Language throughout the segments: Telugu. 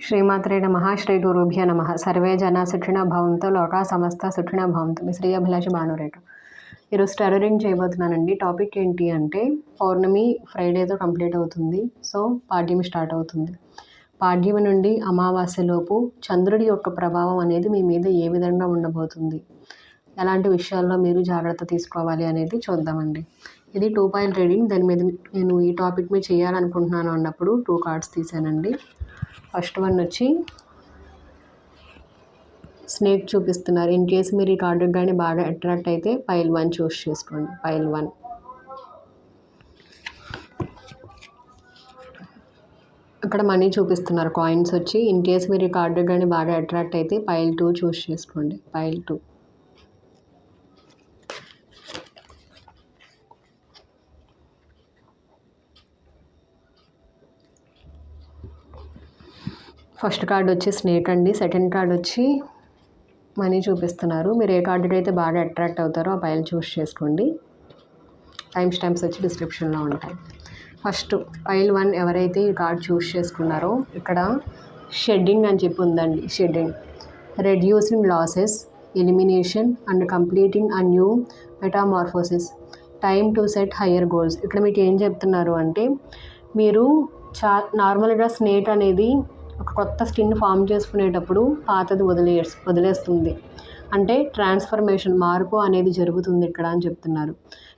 శ్రీమాత్రే నమః. శ్రీ గురుభ్యో నమః. సర్వే జనా సుఖినో భవంతు, లోకా సమస్త సుఖినో భవంతు. మీ శ్రేయోభిలాషి భానురేఖ. ఈరోజు స్టార్ రీడింగ్ చేయబోతున్నానండి. టాపిక్ ఏంటి అంటే పౌర్ణమి ఫ్రైడేతో కంప్లీట్ అవుతుంది. సో పాడ్యమి స్టార్ట్ అవుతుంది. పాడ్యమి నుండి అమావాస్యలోపు చంద్రుడి యొక్క ప్రభావం అనేది మీ మీద ఏ విధంగా ఉండబోతుంది, ఎలాంటి విషయాల్లో మీరు జాగ్రత్త తీసుకోవాలి అనేది చూద్దామండి. ఇది 2 పాయింట్ రీడింగ్. దాని మీద నేను ఈ టాపిక్ మీద చేయాలనుకుంటున్నాను అన్నప్పుడు 2 కార్డ్స్ తీసానండి. ఫస్ట్ వన్ వచ్చి స్నేక్ చూపిస్తున్నారు. ఇన్ కేసు మీరు ఈ కార్డు కానీ బాగా అట్రాక్ట్ అయితే పైల్ 1 చూస్ చేసుకోండి. పైల్ 1. అక్కడ మనీ చూపిస్తున్నారు, కాయిన్స్ వచ్చి. ఇన్ కేసు మీరు ఈ కార్డు కానీ బాగా అట్రాక్ట్ అయితే పైల్ 2 చూస్ చేసుకోండి. పైల్ 2. ఫస్ట్ కార్డ్ వచ్చి స్నేక్ అండి. సెకండ్ కార్డ్ వచ్చి మనీ చూపిస్తున్నారు. మీరు ఏ కార్డుకి అయితే బాగా అట్రాక్ట్ అవుతారో ఆ పైల్ చూస్ చేసుకోండి. టైం స్టాంప్స్ వచ్చి డిస్క్రిప్షన్లో ఉంటాయి. ఫస్ట్ పైల్ 1 ఎవరైతే ఈ కార్డ్ చూస్ చేసుకున్నారో ఇక్కడ షెడ్డింగ్ అని చెప్పి ఉందండి. Shedding, reducing losses, elimination and completing a new metamorphosis, time to set higher goals. ఇక్కడ మీకు ఏం చెప్తున్నారు అంటే మీరు నార్మల్గా స్నేక్ అనేది ఒక కొత్త స్కిన్ ఫామ్ చేసుకునేటప్పుడు పాతది వదిలేస్తుంది. అంటే ట్రాన్స్ఫర్మేషన్, మార్పు అనేది జరుగుతుంది ఇక్కడ అని చెప్తున్నారు.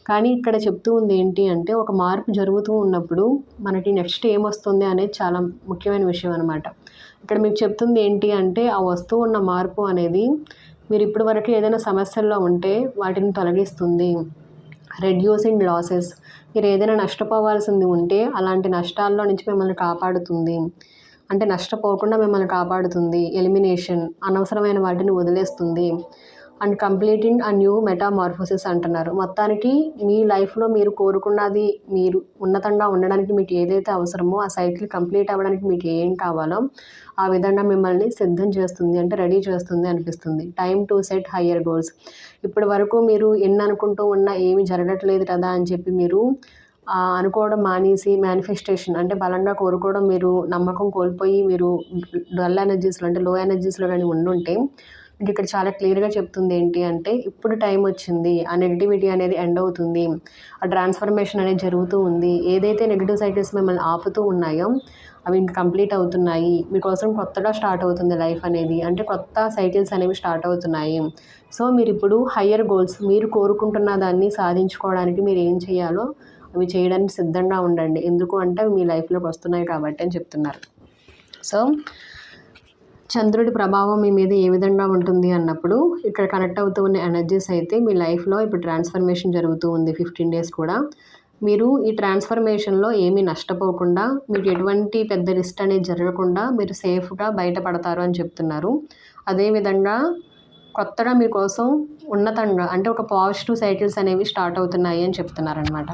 కానీ ఇక్కడ చెప్తూ ఉంది ఏంటి అంటే ఒక మార్పు జరుగుతూ ఉన్నప్పుడు మనకి నెక్స్ట్ ఏమొస్తుంది అనేది చాలా ముఖ్యమైన విషయం అనమాట. ఇక్కడ మీకు చెప్తుంది ఏంటి అంటే ఆ వస్తువు ఉన్న మార్పు అనేది మీరు ఇప్పటి వరకు ఏదైనా సమస్యల్లో ఉంటే వాటిని తొలగిస్తుంది. రెడ్యూసింగ్ లాసెస్, మీరు ఏదైనా నష్టపోవాల్సింది ఉంటే అలాంటి నష్టాల్లో నుంచి మిమ్మల్ని కాపాడుతుంది. అంటే నష్టపోకుండా మిమ్మల్ని కాపాడుతుంది. ఎలిమినేషన్, అనవసరమైన వాటిని వదిలేస్తుంది. And completing a new metamorphosis అంటున్నారు. మొత్తానికి మీ లైఫ్లో మీరు కోరుకున్నది, మీరు ఉన్నతంగా ఉండడానికి మీకు ఏదైతే అవసరమో ఆ సైకిల్ కంప్లీట్ అవ్వడానికి మీకు ఏం కావాలో ఆ విధంగా మిమ్మల్ని సిద్ధం చేస్తుంది, అంటే రెడీ చేస్తుంది అనిపిస్తుంది. Time to set higher goals. ఇప్పటి వరకు మీరు ఎన్ని అనుకుంటూ ఉన్నా ఏమీ జరగట్లేదు కదా అని చెప్పి మీరు అనుకోవడం మానేసి మేనిఫెస్టేషన్ అంటే బలంగా కోరుకోవడం, మీరు నమ్మకం కోల్పోయి మీరు డల్ ఎనర్జీస్లో అంటే లో ఎనర్జీస్లో కానీ ఉండుంటే మీకు ఇక్కడ చాలా క్లియర్గా చెప్తుంది ఏంటి అంటే ఇప్పుడు టైం వచ్చింది, ఆ నెగిటివిటీ అనేది ఎండ్ అవుతుంది, ఆ ట్రాన్స్ఫర్మేషన్ అనేది జరుగుతూ ఉంది. ఏదైతే నెగిటివ్ సైకిల్స్ మిమ్మల్ని ఆపుతూ ఉన్నాయో అవి ఇంక కంప్లీట్ అవుతున్నాయి. మీకోసం కొత్తగా స్టార్ట్ అవుతుంది లైఫ్ అనేది, అంటే కొత్త సైకిల్స్ అనేవి స్టార్ట్ అవుతున్నాయి. సో మీరు ఇప్పుడు హయ్యర్ గోల్స్, మీరు కోరుకుంటున్న దాన్ని సాధించుకోవడానికి మీరు ఏం చేయాలో అవి చేయడానికి సిద్ధంగా ఉండండి. ఎందుకు అంటే అవి మీ లైఫ్లోకి వస్తున్నాయి కాబట్టి అని చెప్తున్నారు. సో చంద్రుడి ప్రభావం మీ మీద ఏ విధంగా ఉంటుంది అన్నప్పుడు ఇక్కడ కనెక్ట్ అవుతూ ఉన్న ఎనర్జీస్ అయితే మీ లైఫ్లో ఇప్పుడు ట్రాన్స్ఫర్మేషన్ జరుగుతూ ఉంది 15 డేస్ కూడా. మీరు ఈ ట్రాన్స్ఫర్మేషన్లో ఏమీ నష్టపోకుండా, మీకు ఎటువంటి పెద్ద రిస్క్ అనేది జరగకుండా మీరు సేఫ్గా బయటపడతారు అని చెప్తున్నారు. అదేవిధంగా కొత్తగా మీకోసం ఉన్నతంగా అంటే ఒక పాజిటివ్ సైకిల్స్ అనేవి స్టార్ట్ అవుతున్నాయి అని చెప్తున్నారు అనమాట.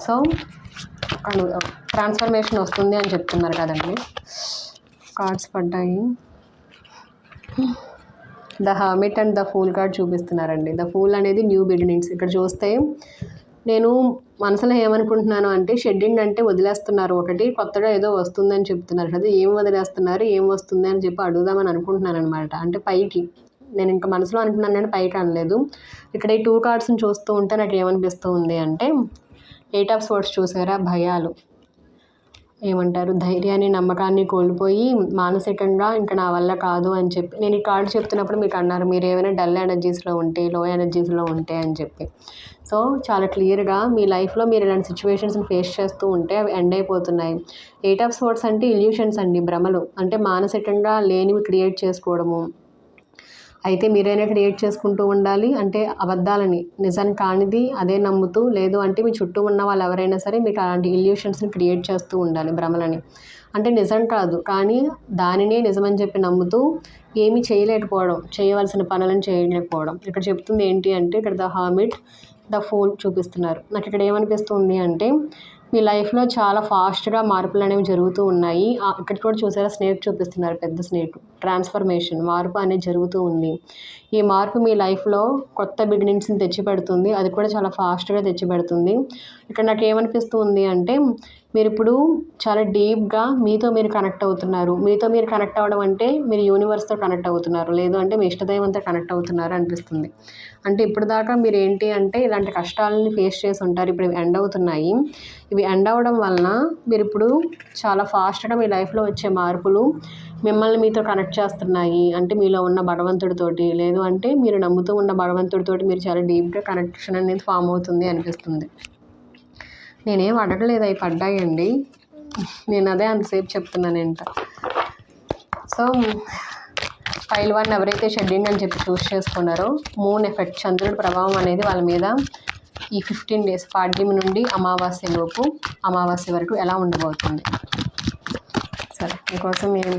సో ట్రాన్స్ఫర్మేషన్ వస్తుంది అని చెప్తున్నారు కదండి. కార్డ్స్ పడ్డాయి. The hermit and the fool card చూపిస్తున్నారండి. ద ఫూల్ అనేది న్యూ బిగినింగ్స్. ఇక్కడ చూస్తే నేను మనసులో ఏమనుకుంటున్నాను అంటే షెడ్డింగ్ అంటే వదిలేస్తున్నారు ఒకటి, కొత్తగా ఏదో వస్తుందని చెప్తున్నారు కదా. ఏం వదిలేస్తున్నారు, ఏం వస్తుంది అని చెప్పి అడుగుదామని అనుకుంటున్నాను అనమాట. అంటే పైకి నేను ఇంకా మనసులో అనుకున్నాను కానీ పైకి అనలేదు. ఇక్కడ ఈ 2 కార్డ్స్ని చూస్తూ ఉంటే నాకు ఏమనిపిస్తూ ఉంది అంటే 8 ఆఫ్ స్వర్డ్స్ చూసారా, భయాలు, ఏమంటారు, ధైర్యాన్ని నమ్మకాన్ని కోల్పోయి మానసికంగా ఇంకా నా వల్ల కాదు అని చెప్పి నేను ఈ కార్డు చెప్తున్నప్పుడు మీకు అన్నారు మీరు ఏమైనా డల్ ఎనర్జీస్లో ఉంటే, లో ఎనర్జీస్లో ఉంటే అని చెప్పి. సో చాలా క్లియర్గా మీ లైఫ్లో మీరు ఇలాంటి సిచ్యువేషన్స్ని ఫేస్ చేస్తూ ఉంటే అవి ఎండ్ అయిపోతున్నాయి. 8 ఆఫ్ స్వర్డ్స్ అంటే ఇల్యూషన్స్ అండి, భ్రమలు, అంటే మానసికంగా లేనివి క్రియేట్ చేసుకోవడము. అయితే మీరైనా క్రియేట్ చేసుకుంటూ ఉండాలి. అంటే అబద్ధాలని, నిజం కానిది అదే నమ్ముతూ, లేదు అంటే మీ చుట్టూ ఉన్న వాళ్ళు ఎవరైనా సరే మీకు అలాంటి ఇల్యూషన్స్ని క్రియేట్ చేస్తూ ఉండాలి, భ్రమలని. అంటే నిజం కాదు కానీ దానినే నిజమని చెప్పి నమ్ముతూ ఏమీ చేయలేకపోవడం, చేయవలసిన పనులను చేయలేకపోవడం. ఇక్కడ చెప్తుంది ఏంటి అంటే ఇక్కడ ద హర్మిట్, ద ఫూల్ చూపిస్తున్నారు. నాకు ఇక్కడ ఏమనిపిస్తుంది అంటే మీ లైఫ్లో చాలా ఫాస్ట్గా మార్పులు అనేవి జరుగుతూ ఉన్నాయి. ఇక్కడ కూడా చూసారా స్నేక్ చూపిస్తున్నారు, పెద్ద స్నేక్. ట్రాన్స్ఫర్మేషన్, మార్పు అనేది జరుగుతూ ఉంది. ఈ మార్పు మీ లైఫ్లో కొత్త బిగినింగ్స్ని తెచ్చిపెడుతుంది. అది కూడా చాలా ఫాస్ట్గా తెచ్చిపెడుతుంది. ఇక్కడ నాకు ఏమనిపిస్తూ ఉంది అంటే మీరు ఇప్పుడు చాలా డీప్గా మీతో మీరు కనెక్ట్ అవుతున్నారు. మీతో మీరు కనెక్ట్ అవ్వడం అంటే మీరు యూనివర్స్తో కనెక్ట్ అవుతున్నారు, లేదు అంటే మీ ఇష్టదైవంతో కనెక్ట్ అవుతున్నారు అనిపిస్తుంది. అంటే ఇప్పుడు దాకా మీరు ఏంటి అంటే ఇలాంటి కష్టాలని ఫేస్ చేసి ఉంటారు. ఇప్పుడు ఇవి ఎండ్ అవుతున్నాయి. ఇవి ఎండ్ అవ్వడం వలన మీరు ఇప్పుడు చాలా ఫాస్ట్గా మీ లైఫ్లో వచ్చే మార్పులు మిమ్మల్ని మీతో కనెక్ట్ చేస్తున్నాయి. అంటే మీలో ఉన్న భగవంతుడితోటి, లేదు అంటే మీరు నమ్ముతూ ఉన్న భగవంతుడితోటి మీరు చాలా డీప్గా కనెక్షన్ అనేది ఫామ్ అవుతుంది అనిపిస్తుంది. నేనేం అడగలేదు, అవి పడ్డాయండి. నేను అదే అంతసేపు చెప్తున్నాను ఏంట. సో ఫైల్ 1 ఎవరైతే షెడ్యూల్ అని చెప్పి చూస్ చేసుకున్నారో, మూన్ ఎఫెక్ట్, చంద్రుడి ప్రభావం అనేది వాళ్ళ మీద ఈ 15 డేస్ పాడ్యమి నుండి అమావాస్య లోపు, అమావాస్య వరకు ఎలా ఉండబోతుంది. సరే, మీకోసం నేను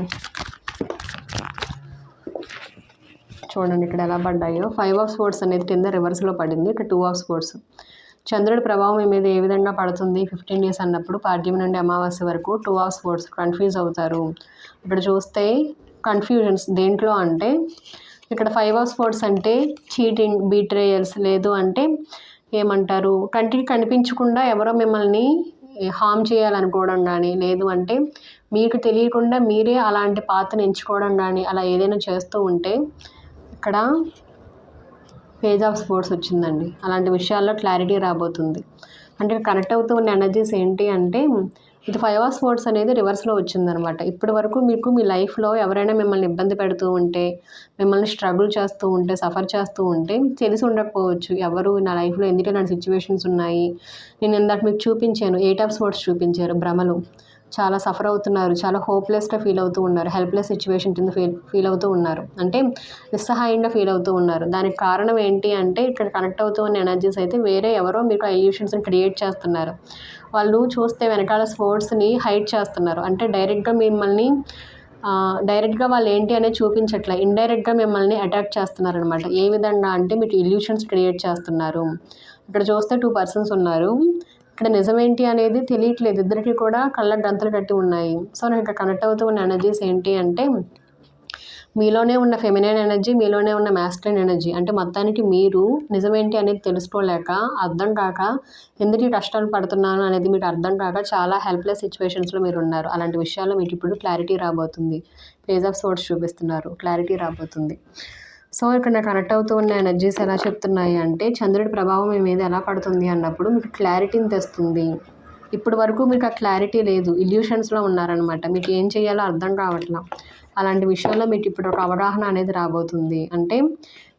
చూడండి ఇక్కడ ఎలా పడ్డాయో. 5 ఆఫ్ స్పోర్ట్స్ అనేది కింద రివర్స్లో పడింది, ఇక్కడ 2 ఆఫ్ స్పోర్ట్స్. చంద్రుడి ప్రభావం మీ మీద ఏ విధంగా పడుతుంది 15 డేస్ అన్నప్పుడు, పాడ్యమి నుండి అమావాస్య వరకు 2 ఆఫ్ స్పోర్ట్స్. కన్ఫ్యూజ్ అవుతారు. ఇక్కడ చూస్తే కన్ఫ్యూజన్స్ దేంట్లో అంటే, ఇక్కడ 5 ఆఫ్ స్పోర్ట్స్ అంటే చీటింగ్, బీట్రేయల్స్, లేదు అంటే ఏమంటారు, కంటికి కనిపించకుండా ఎవరో మిమ్మల్ని హామ్ చేయాలనుకోవడం కానీ, లేదు అంటే మీకు తెలియకుండా మీరే అలాంటి పాత్రను ఎంచుకోవడం కానీ, అలా ఏదైనా చేస్తూ ఉంటే ఇక్కడ పేజ్ ఆఫ్ స్పోర్ట్స్ వచ్చిందండి. అలాంటి విషయాల్లో క్లారిటీ రాబోతుంది. అంటే కనెక్ట్ అవుతూ ఉన్న ఎనర్జీస్ ఏంటి అంటే, ఇది 5 ఆఫ్ స్పోర్ట్స్ అనేది రివర్స్లో వచ్చిందనమాట. ఇప్పటి వరకు మీకు మీ లైఫ్లో ఎవరైనా మిమ్మల్ని ఇబ్బంది పెడుతూ ఉంటే, మిమ్మల్ని స్ట్రగుల్ చేస్తూ ఉంటే, సఫర్ చేస్తూ ఉంటే మీకు తెలిసి ఉండకపోవచ్చు ఎవరు నా లైఫ్లో ఎందుకు ఇలాంటి సిచ్యువేషన్స్ ఉన్నాయి. నేను ఇందాక మీకు చూపించాను, 8 ఆఫ్ స్పోర్ట్స్ చూపించారు. భ్రమలు, చాలా సఫర్ అవుతున్నారు, చాలా హోప్లెస్గా ఫీల్ అవుతూ ఉన్నారు, హెల్ప్లెస్ సిచ్యువేషన్ కింద ఫీల్ అవుతూ ఉన్నారు, అంటే నిస్సహాయంగా ఫీల్ అవుతూ ఉన్నారు. దానికి కారణం ఏంటి అంటే, ఇక్కడ కనెక్ట్ అవుతూ ఉన్న ఎనర్జీస్ అయితే వేరే ఎవరో మీకు ఆ ఇల్యూషన్స్ని క్రియేట్ చేస్తున్నారు. వాళ్ళు చూస్తే వెనకాల స్పోర్ట్స్ని హైడ్ చేస్తున్నారు. అంటే డైరెక్ట్గా మిమ్మల్ని డైరెక్ట్గా వాళ్ళు ఏంటి అనేది చూపించట్లే, ఇండైరెక్ట్గా మిమ్మల్ని అటాక్ చేస్తున్నారు అనమాట. ఏ విధంగా అంటే మీకు ఇల్యూషన్స్ క్రియేట్ చేస్తున్నారు. ఇక్కడ చూస్తే 2 పర్సన్స్ ఉన్నారు. ఇక్కడ నిజమేంటి అనేది తెలియట్లేదు, ఇద్దరికి కూడా కళ్ళ గంతలు కట్టి ఉన్నాయి. సో నాకు ఇక్కడ కనెక్ట్ అవుతూ ఉన్న ఎనర్జీస్ ఏంటి అంటే, మీలోనే ఉన్న ఫెమినైన్ ఎనర్జీ, మీలోనే ఉన్న మ్యాస్కులైన్ ఎనర్జీ. అంటే మొత్తానికి మీరు నిజమేంటి అనేది తెలుసుకోలేక, అర్థం కాక, ఎందుకు ఈ కష్టాలు పడుతున్నాను అనేది మీకు అర్థం కాక చాలా హెల్ప్లెస్ సిచ్యువేషన్స్లో మీరు ఉన్నారు. అలాంటి విషయాల్లో మీకు ఇప్పుడు క్లారిటీ రాబోతుంది. పేజ్ ఆఫ్ స్పోర్ట్స్ చూపిస్తున్నారు, క్లారిటీ రాబోతుంది. సో ఇక్కడ నాకు కనెక్ట్ అవుతూ ఉన్న ఎనర్జీస్ ఎలా చెప్తున్నాయి అంటే, చంద్రుడి ప్రభావం మీ మీద ఎలా పడుతుంది అన్నప్పుడు మీకు క్లారిటీని తెస్తుంది. ఇప్పటి వరకు మీకు ఆ క్లారిటీ లేదు, ఇల్యూషన్స్లో ఉన్నారనమాట. మీకు ఏం చేయాలో అర్థం కావట్లా. అలాంటి విషయంలో మీకు ఇప్పుడు ఒక అవగాహన అనేది రాబోతుంది. అంటే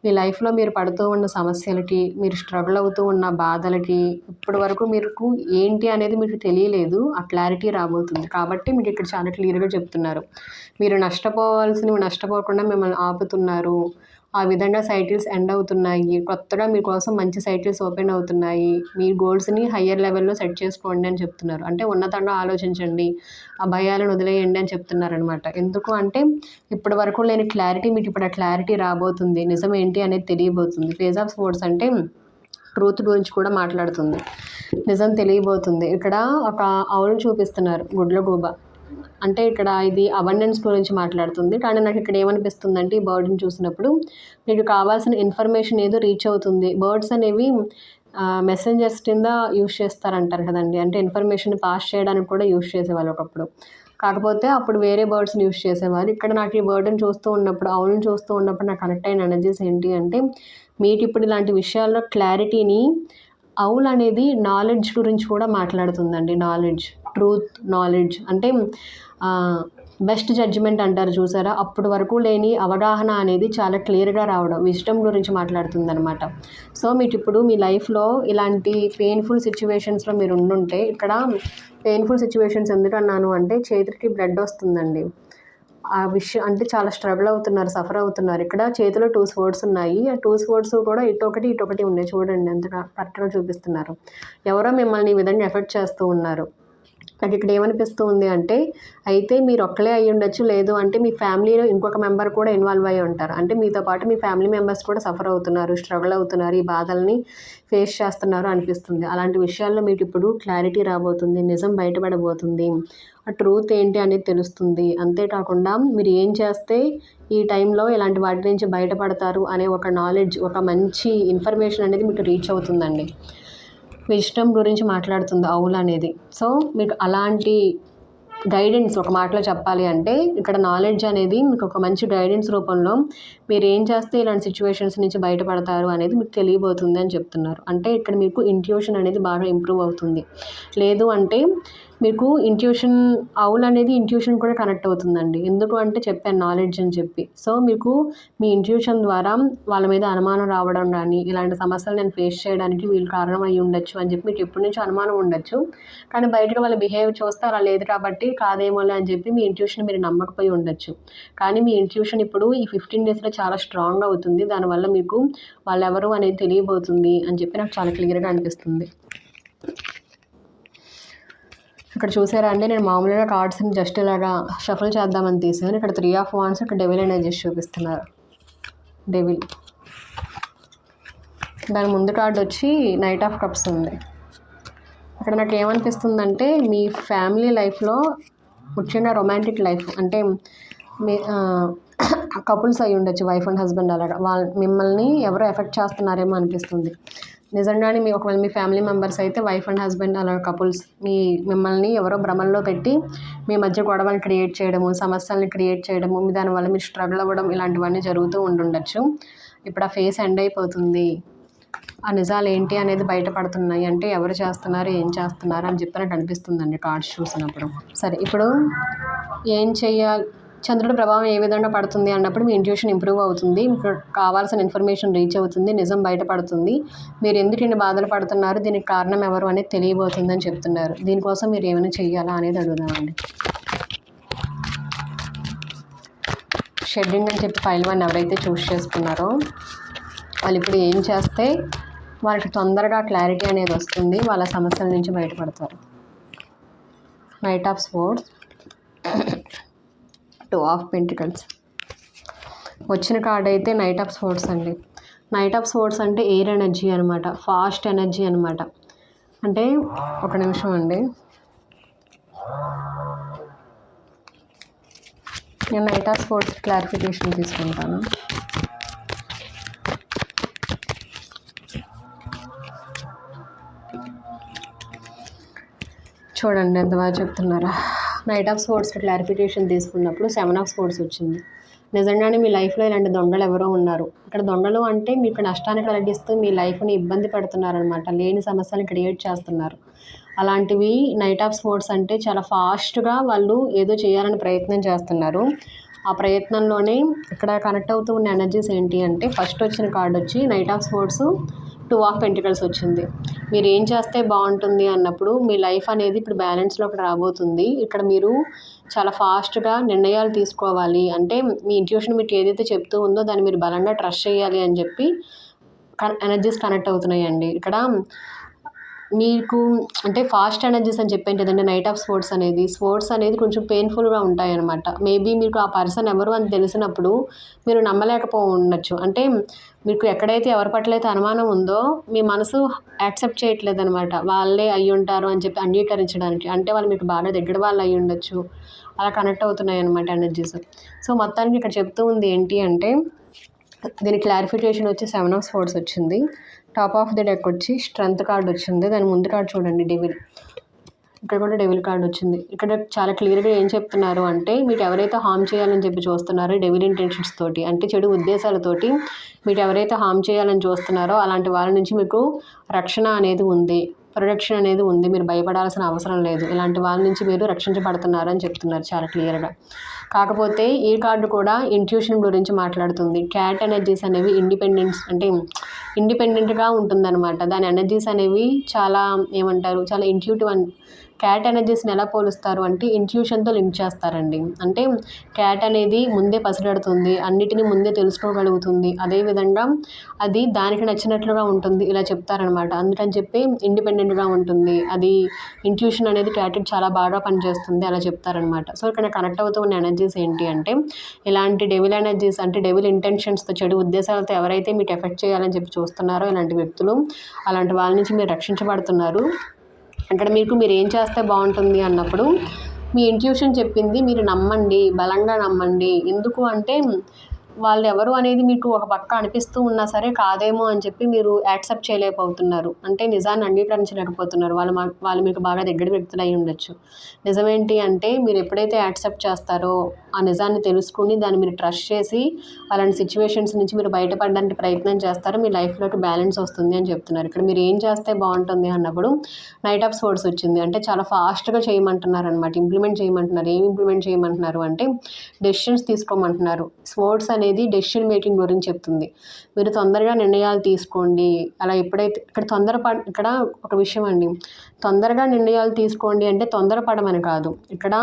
మీ లైఫ్లో మీరు పడుతూ ఉన్న సమస్యలకి, మీరు స్ట్రగుల్ అవుతూ ఉన్న బాధలకి, ఇప్పటి వరకు మీకు ఏంటి అనేది మీకు తెలియలేదు, ఆ క్లారిటీ రాబోతుంది. కాబట్టి మీకు ఇక్కడ చాలా క్లియర్గా చెప్తున్నారు, మీరు నష్టపోవాల్సినవి నష్టపోకుండా మిమ్మల్ని ఆపుతున్నారు. ఆ విధంగా సైకిల్స్ ఎండ్ అవుతున్నాయి. కొత్తగా మీకోసం మంచి సైకిల్స్ ఓపెన్ అవుతున్నాయి. మీ గోల్స్ని హయ్యర్ లెవెల్లో సెట్ చేసుకోండి అని చెప్తున్నారు. అంటే ఉన్నతంగా ఆలోచించండి, ఆ భయాలను వదిలేయండి అని చెప్తున్నారనమాట. ఎందుకు అంటే ఇప్పటి వరకు లేని క్లారిటీ మీకు ఇప్పుడు ఆ క్లారిటీ రాబోతుంది. నిజం ఏంటి అనేది తెలియబోతుంది. పేజ్ ఆఫ్ స్పోర్ట్స్ అంటే ట్రూత్ గురించి కూడా మాట్లాడుతుంది, నిజం తెలియబోతుంది. ఇక్కడ ఒక ఆవులు చూపిస్తున్నారు, గుడ్లగూబ. అంటే ఇక్కడ ఇది అబండెన్స్ గురించి మాట్లాడుతుంది. కానీ నాకు ఇక్కడ ఏమనిపిస్తుంది అంటే, ఈ బర్డ్ని చూసినప్పుడు మీకు కావాల్సిన ఇన్ఫర్మేషన్ ఏదో రీచ్ అవుతుంది. బర్డ్స్ అనేవి మెసెంజర్స్ కింద యూజ్ చేస్తారంటారు కదండి. అంటే ఇన్ఫర్మేషన్ పాస్ చేయడానికి కూడా యూజ్ చేసేవాళ్ళు ఒకప్పుడు. కాకపోతే అప్పుడు వేరే బర్డ్స్ని యూజ్ చేసేవారు. ఇక్కడ నాకు ఈ బర్డ్ని చూస్తూ ఉన్నప్పుడు, ఆవులను చూస్తూ ఉన్నప్పుడు నాకు కనెక్ట్ అయిన ఎనర్జీస్ ఏంటి అంటే, మీకు ఇప్పుడు ఇలాంటి విషయాల్లో క్లారిటీని, ఆవులు అనేది నాలెడ్జ్ గురించి కూడా మాట్లాడుతుందండి. నాలెడ్జ్, ట్రూత్, నాలెడ్జ్ అంటే బెస్ట్ జడ్జిమెంట్ అంటారు చూసారా, అప్పటి వరకు లేని అవగాహన అనేది చాలా క్లియర్గా రావడం, విజ్డమ్ గురించి మాట్లాడుతుంది అనమాట. సో మీకు ఇప్పుడు మీ లైఫ్లో ఇలాంటి పెయిన్ఫుల్ సిచ్యువేషన్స్లో మీరు ఉండుంటే, ఇక్కడ పెయిన్ఫుల్ సిచ్యువేషన్స్ ఎందుకన్నాను అంటే, చేతికి బ్లడ్ వస్తుందండి. ఆ విషయం అంటే చాలా స్ట్రగుల్ అవుతున్నారు, సఫర్ అవుతున్నారు. ఇక్కడ చేతిలో 2 స్వర్డ్స్ ఉన్నాయి. ఆ 2 స్వర్డ్స్ కూడా ఇటొకటి ఇటొకటి ఉన్నాయి. చూడండి ఎంత కరెక్ట్గా చూపిస్తున్నారు. ఎవరో మిమ్మల్ని ఈ విధంగా ఎఫెక్ట్ చేస్తూ ఉన్నారు. నాకు ఇక్కడ ఏమనిపిస్తూ ఉంది అంటే అయితే మీరు ఒక్కలే అయ్యి ఉండొచ్చు, లేదు అంటే మీ ఫ్యామిలీలో ఇంకొక మెంబర్ కూడా ఇన్వాల్వ్ అయ్యి ఉంటారు. అంటే మీతో పాటు మీ ఫ్యామిలీ మెంబర్స్ కూడా సఫర్ అవుతున్నారు, స్ట్రగుల్ అవుతున్నారు, ఈ బాధల్ని ఫేస్ చేస్తున్నారు అనిపిస్తుంది. అలాంటి విషయాల్లో మీకు ఇప్పుడు క్లారిటీ రాబోతుంది, నిజం బయటపడబోతుంది, ఆ ట్రూత్ ఏంటి అనేది తెలుస్తుంది. అంతేకాకుండా మీరు ఏం చేస్తే ఈ టైంలో ఇలాంటి వాటి నుంచి బయటపడతారు అనే ఒక నాలెడ్జ్, ఒక మంచి ఇన్ఫర్మేషన్ అనేది మీకు రీచ్ అవుతుందండి. విజ్డమ్ గురించి మాట్లాడుతుంది ఔల్ అనేది. సో మీకు అలాంటి గైడెన్స్, ఒక మాటలో చెప్పాలి అంటే ఇక్కడ నాలెడ్జ్ అనేది మీకు ఒక మంచి గైడెన్స్ రూపంలో మీరు ఏం చేస్తే ఇలాంటి సిచ్యువేషన్స్ నుంచి బయటపడతారు అనేది మీకు తెలియబోతుంది అని చెప్తున్నారు. అంటే ఇక్కడ మీకు ఇంట్యూషన్ అనేది బాగా ఇంప్రూవ్ అవుతుంది. లేదు అంటే మీకు ఇంట్యూషన్, ఔల్ అనేది ఇంట్యూషన్ కూడా కనెక్ట్ అవుతుందండి. ఎందుకు అంటే చెప్పాను నాలెడ్జ్ అని చెప్పి. సో మీకు మీ ఇంట్యూషన్ ద్వారా వాళ్ళ మీద అనుమానం రావడం కానీ, ఇలాంటి సమస్యలు నేను ఫేస్ చేయడానికి వీళ్ళు కారణం అయ్యి ఉండొచ్చు అని చెప్పి మీకు ఎప్పటి నుంచో అనుమానం ఉండొచ్చు. కానీ బయటకు వాళ్ళ బిహేవ్ చూస్తే అలా లేదు కాబట్టి కాదేమోలే అని చెప్పి మీ ఇంట్యూషన్ మీరు నమ్మకపోయి ఉండొచ్చు. కానీ మీ ఇంట్యూషన్ ఇప్పుడు ఈ 15 డేస్లో చాలా స్ట్రాంగ్ అవుతుంది. దానివల్ల మీకు వాళ్ళెవరు అనేది తెలియబోతుంది అని చెప్పి నాకు చాలా క్లియర్గా అనిపిస్తుంది. ఇక్కడ చూసారా అండి, నేను మామూలుగా కార్డ్స్ని జస్ట్ ఇలాగా షఫల్ చేద్దామని తీసాను. ఇక్కడ 3 ఆఫ్ వాండ్స్, ఇక్కడ డెవిల్ ఎనర్జీస్ చూపిస్తున్నారు. డెవిల్, దాని ముందు కార్డు వచ్చి నైట్ ఆఫ్ కప్స్ ఉంది. ఇక్కడ నాకు ఏమనిపిస్తుందంటే మీ ఫ్యామిలీ లైఫ్లో ముఖ్యంగా రొమాంటిక్ లైఫ్ అంటే మీ కపుల్స్ అయి ఉండొచ్చు, వైఫ్ అండ్ హస్బెండ్, అలాగా మిమ్మల్ని ఎవరో ఎఫెక్ట్ చేస్తున్నారేమో అనిపిస్తుంది. నిజంగానే ఒకవేళ మీ ఫ్యామిలీ మెంబర్స్ అయితే వైఫ్ అండ్ హస్బెండ్ అలా కపుల్స్ మిమ్మల్ని ఎవరో భ్రమల్లో పెట్టి మీ మధ్య గొడవలు క్రియేట్ చేయడము, సమస్యల్ని క్రియేట్ చేయడము, దానివల్ల మీరు స్ట్రగుల్ అవ్వడం ఇలాంటివన్నీ జరుగుతూ ఉండుండొచ్చు. ఇప్పుడు ఆ ఫేస్ ఎండ్ అయిపోతుంది. ఆ నిజాలు ఏంటి అనేది బయటపడుతున్నాయి. అంటే ఎవరు చేస్తున్నారు, ఏం చేస్తున్నారు అని చెప్పి నాకు అనిపిస్తుందండి కార్డ్స్ చూసినప్పుడు. సరే, ఇప్పుడు ఏం చెయ్యాలి, చంద్రుడి ప్రభావం ఏ విధంగా పడుతుంది అన్నప్పుడు మీ ఇంట్యూషన్ ఇంప్రూవ్ అవుతుంది. మీకు కావాల్సిన ఇన్ఫర్మేషన్ రీచ్ అవుతుంది, నిజం బయటపడుతుంది. మీరు ఎందుకు ఇన్ని బాధలు పడుతున్నారు, దీనికి కారణం ఎవరు అనేది తెలియబోతుంది అని చెప్తున్నారు. దీనికోసం మీరు ఏమైనా చెయ్యాలా అనేది అడుగుదామండి. షెడ్డింగ్ అని చెప్పి ఫైల్ 1 ఎవరైతే చూస్ చేసుకున్నారో వాళ్ళు ఇప్పుడు ఏం చేస్తే వాళ్ళకి తొందరగా క్లారిటీ అనేది వస్తుంది, వాళ్ళ సమస్యల నుంచి బయటపడతారు. Knight of swords, 2 of pentacles. వచ్చిన కార్డ్ అయితే నైట్ ఆఫ్ స్వోర్డ్స్ అండి. నైట్ ఆఫ్ స్వోర్డ్స్ అంటే ఎయిర్ ఎనర్జీ అనమాట, ఫాస్ట్ ఎనర్జీ అనమాట. అంటే ఒక నిమిషం అండి, నేను నైట్ ఆఫ్ స్వోర్డ్స్ క్లారిఫికేషన్ తీసుకుంటాను. చూడండి ఎంత బాగా చెప్తున్నారా. నైట్ ఆఫ్ స్వోర్డ్స్ క్లారిఫికేషన్ తీసుకున్నప్పుడు 7 ఆఫ్ స్వోర్డ్స్ వచ్చింది. నిజంగానే మీ లైఫ్లో ఇలాంటి దొంగలు ఎవరో ఉన్నారు. ఇక్కడ దొంగలు అంటే మీకు నష్టాన్ని కలిగిస్తూ మీ లైఫ్ని ఇబ్బంది పెడుతున్నారనమాట, లేని సమస్యలు క్రియేట్ చేస్తున్నారు. అలాంటివి నైట్ ఆఫ్ స్వోర్డ్స్ అంటే చాలా ఫాస్ట్గా వాళ్ళు ఏదో చేయాలని ప్రయత్నం చేస్తున్నారు. ఆ ప్రయత్నంలోనే ఇక్కడ కనెక్ట్ అవుతూ ఉన్న ఎనర్జీస్ ఏంటి అంటే ఫస్ట్ వచ్చిన కార్డ్ వచ్చి knight of swords, 2 of pentacles వచ్చింది. మీరు ఏం చేస్తే బాగుంటుంది అన్నప్పుడు మీ లైఫ్ అనేది ఇప్పుడు బ్యాలెన్స్లోకి రాబోతుంది. ఇక్కడ మీరు చాలా ఫాస్ట్గా నిర్ణయాలు తీసుకోవాలి. అంటే మీ ఇంట్యూషన్ మీకు ఏదైతే చెప్తూ ఉందో దాన్ని మీరు బలంగా ట్రస్ట్ చేయాలి అని చెప్పి ఎనర్జీస్ కనెక్ట్ అవుతున్నాయండి. ఇక్కడ మీకు అంటే ఫాస్ట్ ఎనర్జీస్ అని చెప్పాను కదండి. నైట్ ఆఫ్ స్వోర్డ్స్ అనేది కొంచెం పెయిన్ఫుల్గా ఉంటాయన్నమాట. మేబీ మీకు ఆ పర్సన్ ఎవరు అని తెలిసినప్పుడు మీరు ఉండొచ్చు. అంటే మీకు ఎక్కడైతే ఎవరి పట్ల అయితే అనుమానం ఉందో మీ మనసు యాక్సెప్ట్ చేయట్లేదు అనమాట, వాళ్ళే అయ్యి ఉంటారు అని చెప్పి అంగీకరించడానికి. అంటే వాళ్ళు మీకు బాగా దగ్గర వాళ్ళు అయ్యి ఉండొచ్చు, అలా కనెక్ట్ అవుతున్నాయి అనమాట ఎనర్జీస్. సో మొత్తానికి ఇక్కడ చెప్తూ ఉంది ఏంటి అంటే దీని క్లారిఫికేషన్ వచ్చి 7 ఆఫ్ స్వోర్డ్స్ వచ్చింది. టాప్ ఆఫ్ ది డెక్ వచ్చి స్ట్రెంత్ కార్డ్ వచ్చింది. దాని ముందు కార్డ్ చూడండి డెవిల్, ఇక్కడ కూడా డెవిల్ కార్డ్ వచ్చింది. ఇక్కడ చాలా క్లియర్గా ఏం చెప్తున్నారు అంటే మీకు ఎవరైతే హార్మ్ చేయాలని చెప్పి చూస్తున్నారో డెవిల్ ఇంటెన్షన్స్ తోటి, అంటే చెడు ఉద్దేశాలతోటి మీకు ఎవరైతే హార్మ్ చేయాలని చూస్తున్నారో అలాంటి వాళ్ళ నుంచి మీకు రక్షణ అనేది ఉంది, ప్రొటెక్షన్ అనేది ఉంది. మీరు భయపడాల్సిన అవసరం లేదు. ఇలాంటి వాళ్ళ నుంచి మీరు రక్షించబడుతున్నారు అని చెప్తున్నారు చాలా క్లియర్గా. కాకపోతే ఈ కార్డు కూడా ఇంట్యూషన్ గురించి మాట్లాడుతుంది. క్యాట్ ఎనర్జీస్ అనేవి ఇండిపెండెంట్గా ఉంటుందన్నమాట. దాని ఎనర్జీస్ అనేవి చాలా చాలా క్యాట్ ఎనర్జీస్ని ఎలా పోలుస్తారు అంటే ఇంట్యూషన్తో లింక్ చేస్తారండి. అంటే క్యాట్ అనేది ముందే పసిగడుతుంది, అన్నిటినీ ముందే తెలుసుకోగలుగుతుంది, అదేవిధంగా అది దానికి నచ్చినట్లుగా ఉంటుంది, ఇలా చెప్తారనమాట. అందుకని చెప్పి ఇండిపెండెంట్గా ఉంటుంది, అది ఇంట్యూషన్ అనేది క్యాట్కి చాలా బాగా పనిచేస్తుంది అలా చెప్తారనమాట. సో ఇక్కడ కనెక్ట్ అవుతూ ఉన్న ఎనర్జీస్ ఏంటి అంటే ఇలాంటి డెవిల్ ఎనర్జీస్, అంటే డెవిల్ ఇంటెన్షన్స్తో, చెడు ఉద్దేశాలతో ఎవరైతే మీకు ఎఫెక్ట్ చేయాలని చెప్పి చూస్తున్నారో ఇలాంటి వ్యక్తులు, అలాంటి వాళ్ళ నుంచి మీరు రక్షించబడుతున్నారు. అక్కడ మీరు ఏం చేస్తే బాగుంటుంది అన్నప్పుడు మీ ఇంట్యూషన్ చెప్పింది మీరు నమ్మండి, బలంగా నమ్మండి. ఎందుకు అంటే వాళ్ళు ఎవరు అనేది మీకు ఒక పక్క అనిపిస్తూ ఉన్నా సరే కాదేమో అని చెప్పి మీరు యాక్సెప్ట్ చేయలేకపోతున్నారు. అంటే నిజాన్ని అంగీకరించలేకపోతున్నారు. వాళ్ళు మీకు బాగా దగ్గర వ్యక్తులు అయి ఉండొచ్చు. నిజమేంటి అంటే మీరు ఎప్పుడైతే యాక్సెప్ట్ చేస్తారో, ఆ నిజాన్ని తెలుసుకుని దాన్ని మీరు ట్రస్ట్ చేసి అలాంటి సిచ్యువేషన్స్ నుంచి మీరు బయటపడడానికి ప్రయత్నం చేస్తారో మీ లైఫ్లోకి బ్యాలెన్స్ వస్తుంది అని చెప్తున్నారు. ఇక్కడ మీరు ఏం చేస్తే బాగుంటుంది అన్నప్పుడు నైట్ ఆఫ్ స్వర్డ్స్ వచ్చింది. అంటే చాలా ఫాస్ట్గా చేయమంటున్నారు అనమాట, ఇంప్లిమెంట్ చేయమంటున్నారు. ఏం ఇంప్లిమెంట్ చేయమంటున్నారు అంటే డెసిషన్స్ తీసుకోమంటున్నారు. స్వర్డ్స్ అనేది డెసిషన్ మేకింగ్ గురించి చెప్తుంది. మీరు తొందరగా నిర్ణయాలు తీసుకోండి. అలా ఎప్పుడైతే ఇక్కడ ఒక విషయం అండి, తొందరగా నిర్ణయాలు తీసుకోండి అంటే తొందరపడమని కాదు. ఇక్కడ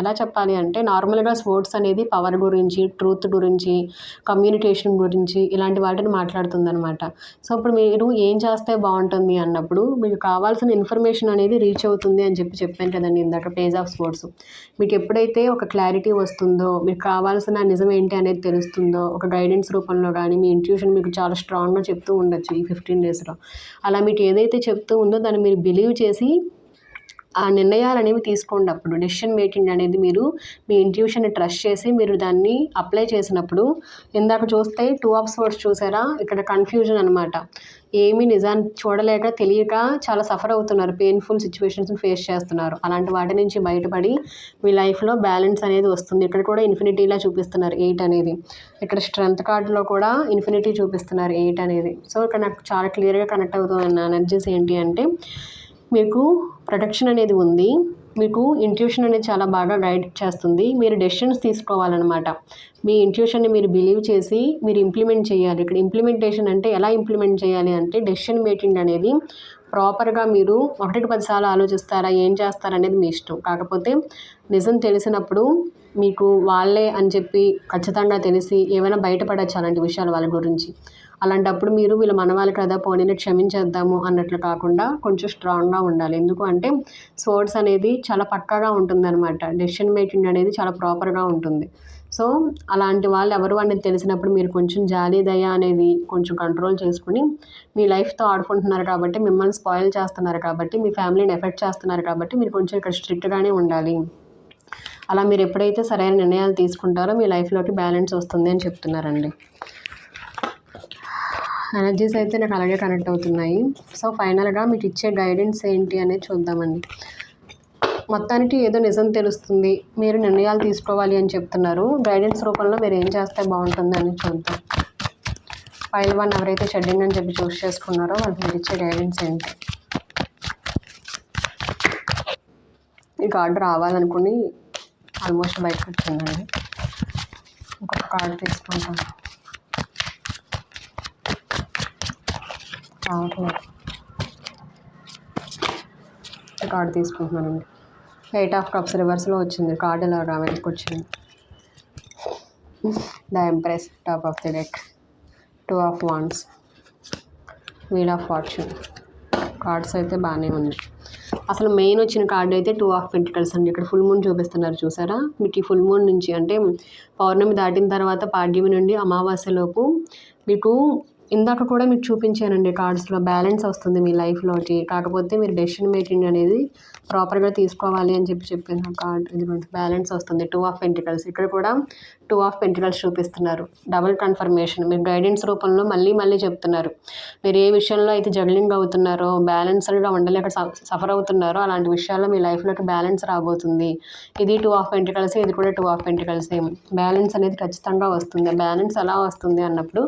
ఎలా చెప్పాలి అంటే నార్మల్గా స్పోర్ట్స్ అనేది పవర్ గురించి, ట్రూత్ గురించి, కమ్యూనికేషన్ గురించి ఇలాంటి వాటిని మాట్లాడుతుందనమాట. సో ఇప్పుడు మీరు ఏం చేస్తే బాగుంటుంది అన్నప్పుడు మీకు కావాల్సిన ఇన్ఫర్మేషన్ అనేది రీచ్ అవుతుంది అని చెప్పాను కదండి ఇందాక, పేజ్ ఆఫ్ స్పోర్ట్స్. మీకు ఎప్పుడైతే ఒక క్లారిటీ వస్తుందో, మీకు కావాల్సిన నిజం ఏంటి అనేది తెలుస్తుందో, ఒక గైడెన్స్ రూపంలో కానీ మీ ఇంట్యూషన్ మీకు చాలా స్ట్రాంగ్గా చెప్తూ ఉండొచ్చు ఈ 15 డేస్లో. అలా మీకు ఏదైతే చెప్తూ ఉందో దాన్ని మీరు బిలీవ్ చేసి ఆ నిర్ణయాలు అనేవి తీసుకోండి. అప్పుడు డెసిషన్ మేకింగ్ అనేది మీరు మీ ఇంట్యూషన్ని ట్రస్ట్ చేసి మీరు దాన్ని అప్లై చేసినప్పుడు, ఇందాక చూస్తే 2 ఆఫ్ స్వర్డ్స్ చూసారా, ఇక్కడ కన్ఫ్యూజన్ అనమాట. ఏమీ నిజాన్ని చూడలేక తెలియక చాలా సఫర్ అవుతున్నారు, పెయిన్ఫుల్ సిచ్యువేషన్స్ని ఫేస్ చేస్తున్నారు. అలాంటి వాటి నుంచి బయటపడి మీ లైఫ్లో బ్యాలెన్స్ అనేది వస్తుంది. ఇక్కడ కూడా ఇన్ఫినిటీలా చూపిస్తున్నారు 8 అనేది. ఇక్కడ స్ట్రెంత్ కార్డులో కూడా ఇన్ఫినిటీ చూపిస్తున్నారు 8 అనేది. సో ఇక్కడ నాకు చాలా క్లియర్గా కనెక్ట్ అవుతున్న ఎనర్జీస్ ఏంటి అంటే మీకు ప్రొటెక్షన్ అనేది ఉంది, మీకు ఇంట్యూషన్ అనేది చాలా బాగా గైడ్ చేస్తుంది. మీరు డెసిషన్స్ తీసుకోవాలన్నమాట. మీ ఇంట్యూషన్ని మీరు బిలీవ్ చేసి మీరు ఇంప్లిమెంట్ చేయాలి. ఇక్కడ ఇంప్లిమెంటేషన్ అంటే ఎలా ఇంప్లిమెంట్ చేయాలి అంటే డెసిషన్ మేకింగ్ అనేది ప్రాపర్గా మీరు 1కి 10 సార్లు ఆలోచిస్తారా, ఏం చేస్తారనేది మీ ఇష్టం. కాకపోతే నిజం తెలిసినప్పుడు మీకు వాళ్ళే అని చెప్పి ఖచ్చితంగా తెలిసి ఏమైనా బయటపడచ్చు అలాంటి విషయాలు వాళ్ళ గురించి. అలాంటప్పుడు మీరు వీళ్ళు మనవాళ్ళు కదా పోనీని క్షమించేద్దాము అన్నట్లు కాకుండా కొంచెం స్ట్రాంగ్గా ఉండాలి. ఎందుకు అంటే స్వర్డ్స్ అనేది చాలా పక్కాగా ఉంటుందన్నమాట. డెసిషన్ మేకింగ్ అనేది చాలా ప్రాపర్గా ఉంటుంది. సో అలాంటి వాళ్ళు ఎవరు అనేది తెలిసినప్పుడు మీరు కొంచెం జాలి దయ అనేది కొంచెం కంట్రోల్ చేసుకుని మీ లైఫ్తో ఆడుకుంటున్నారు కాబట్టి, మిమ్మల్ని స్పాయిల్ చేస్తున్నారు కాబట్టి, మీ ఫ్యామిలీని ఎఫెక్ట్ చేస్తున్నారు కాబట్టి మీరు కొంచెం ఇక్కడ స్ట్రిక్ట్గానే ఉండాలి. అలా మీరు ఎప్పుడైతే సరైన నిర్ణయాలు తీసుకుంటారో మీ లైఫ్లోకి బ్యాలెన్స్ వస్తుంది అని చెప్తున్నారండి. ఎనర్జీస్ అయితే నాకు అలాగే కనెక్ట్ అవుతున్నాయి. సో ఫైనల్గా మీకు ఇచ్చే గైడెన్స్ ఏంటి అనేది చూద్దామండి. మొత్తానికి ఏదో నిజం తెలుస్తుంది, మీరు నిర్ణయాలు తీసుకోవాలి అని చెప్తున్నారు. గైడెన్స్ రూపంలో మీరు ఏం చేస్తే బాగుంటుంది అని చూద్దాం. ఫైల్ 1 ఎవరైతే షెడ్డింగ్ అని చెప్పి చూస్ చేసుకున్నారో వాళ్ళకి మీరు ఇచ్చే గైడెన్స్ ఏంటి. ఈ కార్డు రావాలనుకుని ఆల్మోస్ట్ బయటకు వచ్చిందండి. ఇంకొక కార్డు తీసుకుంటాను. కార్డు తీసుకుంటున్నానండి. 8 ఆఫ్ కప్స్ రివర్స్లో వచ్చింది. కార్డు ఇలా వెనక్కి వచ్చింది. The empress top of the deck, 2 of wands, wheel of fortune. Cards అయితే బాగానే ఉంది. అసలు మెయిన్ వచ్చిన కార్డు అయితే 2 ఆఫ్ పెంటికల్స్ అండి. ఇక్కడ ఫుల్ మూన్ చూపిస్తున్నారు చూసారా. మీకు ఈ ఫుల్ మూన్ నుంచి అంటే పౌర్ణమి దాటిన తర్వాత పాడ్యమి నుండి అమావాస్యలోపు మీకు ఇందాక కూడా మీకు చూపించానండి కార్డ్స్లో బ్యాలెన్స్ వస్తుంది మీ లైఫ్లోకి. కాకపోతే మీరు డెసిషన్ మేకింగ్ అనేది ప్రాపర్గా తీసుకోవాలి అని చెప్పిన కార్డ్ ఇది బ్యాలెన్స్ వస్తుంది. 2 ఆఫ్ పెంటికల్స్. ఇక్కడ కూడా 2 ఆఫ్ పెంటికల్స్ చూపిస్తున్నారు. Double confirmation. మీరు గైడెన్స్ రూపంలో మళ్ళీ చెప్తున్నారు. మీరు ఏ విషయంలో అయితే జగ్లింగ్ అవుతున్నారో, బ్యాలెన్స్డ్గా ఉండలేక సఫర్ అవుతున్నారో అలాంటి విషయాల్లో మీ లైఫ్లోకి బ్యాలెన్స్ రాబోతుంది. ఇది 2 ఆఫ్ పెంటికల్స్, ఇది కూడా 2 ఆఫ్ పెంటికల్స్. బ్యాలెన్స్ అనేది ఖచ్చితంగా వస్తుంది. బ్యాలెన్స్ ఎలా వస్తుంది అన్నప్పుడు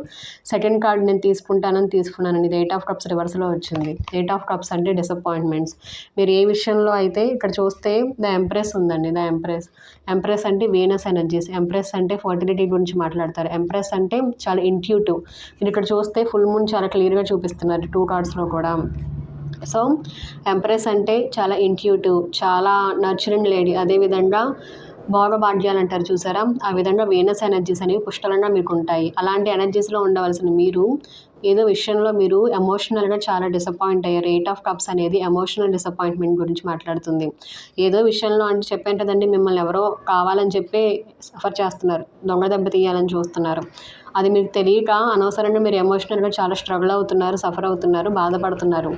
సెకండ్ కార్డ్ నేను తీసుకున్నానండి. ఇది 8 ఆఫ్ కప్స్ రివర్స్లో వచ్చింది. 8 ఆఫ్ కప్స్ అంటే డిసప్పాయింట్మెంట్స్. మీరు ఏ విషయంలో అయితే ఇక్కడ చూస్తే ద ఎంప్రెస్ ఉందండి. ద ఎంప్రెస్ అంటే వీనస్ ఎనర్జీస్. ఎంప్రెస్ అంటే ఫర్టిలిటీ గురించి మాట్లాడతారు. ఎంప్రెస్ అంటే చాలా ఇంట్యూటివ్. మీరు ఇక్కడ చూస్తే ఫుల్ మూన్ చాలా క్లియర్గా చూపిస్తున్నారు 2 కార్డ్స్లో కూడా. సో ఎంప్రెస్ అంటే చాలా ఇంట్యూటివ్, చాలా నర్చరింగ్ లేడీ. అదేవిధంగా భాగ్యాలు అంటారు చూసారా, ఆ విధంగా వీనస్ ఎనర్జీస్ అనేవి పుష్కలంగా మీకు ఉంటాయి. అలాంటి ఎనర్జీస్లో ఉండవలసిన మీరు ఏదో విషయంలో మీరు ఎమోషనల్గా చాలా డిసప్పాయింట్ అయ్యారు. 8 ఆఫ్ కప్స్ అనేది ఎమోషనల్ డిసప్పాయింట్మెంట్ గురించి మాట్లాడుతుంది. ఏదో విషయంలో అంటే చెప్పాను కదండి, మిమ్మల్ని ఎవరో కావాలని చెప్పి సఫర్ చేస్తున్నారు, దొంగ దెబ్బ తీయాలని చూస్తున్నారు. అది మీకు తెలియక అనవసరంగా మీరు ఎమోషనల్గా చాలా స్ట్రగుల్ అవుతున్నారు, సఫర్ అవుతున్నారు, బాధపడుతున్నారు.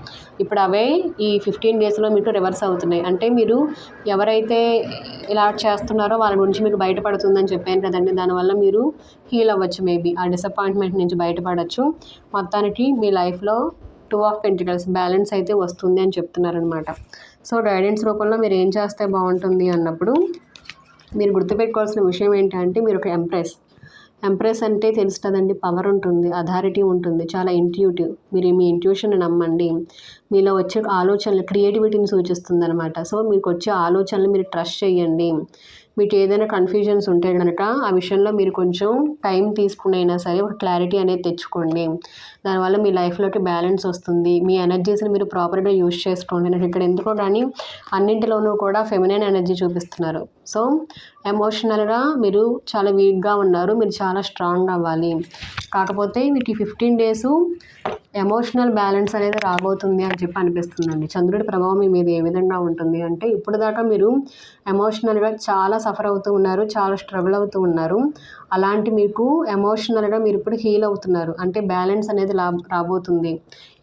ఇప్పుడు అవే ఈ 15 డేస్లో మీకు రివర్స్ అవుతున్నాయి. అంటే మీరు ఎవరైతే ఇలా చేస్తున్నారో వాళ్ళ గురించి మీకు బయటపడుతుందని చెప్పాను కదండి, దానివల్ల మీరు హీల్ అవ్వచ్చు. మేబీ ఆ డిసప్పాయింట్మెంట్ నుంచి బయటపడవచ్చు. మొత్తానికి మీ లైఫ్లో 2 ఆఫ్ పెంటికల్స్ బ్యాలెన్స్ అయితే వస్తుంది అని చెప్తున్నారనమాట. సో గైడెన్స్ రూపంలో మీరు ఏం చేస్తే బాగుంటుంది అన్నప్పుడు మీరు గుర్తుపెట్టుకోవాల్సిన విషయం ఏంటంటే, మీరు ఒక ఎంప్రెస్ అంటే తెలుసు కదండి, పవర్ ఉంటుంది, అథారిటీ ఉంటుంది, చాలా ఇంట్యూటివ్. మీరు మీ ఇంట్యూషన్ నమ్మండి. మీలో వచ్చే ఆలోచనలు క్రియేటివిటీని సూచిస్తుంది అనమాట. సో మీకు వచ్చే ఆలోచనలు మీరు ట్రస్ట్ చేయండి. మీకు ఏదైనా కన్ఫ్యూజన్స్ ఉంటే కనుక ఆ విషయంలో మీరు కొంచెం టైం తీసుకునైనా సరే ఒక క్లారిటీ అనేది తెచ్చుకోండి. దానివల్ల మీ లైఫ్లోకి బ్యాలెన్స్ వస్తుంది. మీ ఎనర్జీస్ని మీరు ప్రాపర్గా యూజ్ చేసుకోండి. నాకు ఇక్కడ ఎందుకో కానీ అన్నింటిలోనూ కూడా ఫెమినైన్ ఎనర్జీ చూపిస్తున్నారు. సో ఎమోషనల్గా మీరు చాలా వీక్గా ఉన్నారు, మీరు చాలా స్ట్రాంగ్ అవ్వాలి. కాకపోతే మీకు 15 డేసు ఎమోషనల్ బ్యాలెన్స్ అనేది రాబోతుంది అని చెప్పి అనిపిస్తుందండి. చంద్రుడి ప్రభావం మీ మీద ఏ విధంగా ఉంటుంది అంటే, ఇప్పుడు దాకా మీరు ఎమోషనల్గా చాలా సఫర్ అవుతూ ఉన్నారు, చాలా స్ట్రగుల్ అవుతూ ఉన్నారు. అలాంటి మీకు ఎమోషనల్గా మీరు ఇప్పుడు హీల్ అవుతున్నారు. అంటే బ్యాలెన్స్ అనేది రాబోతుంది.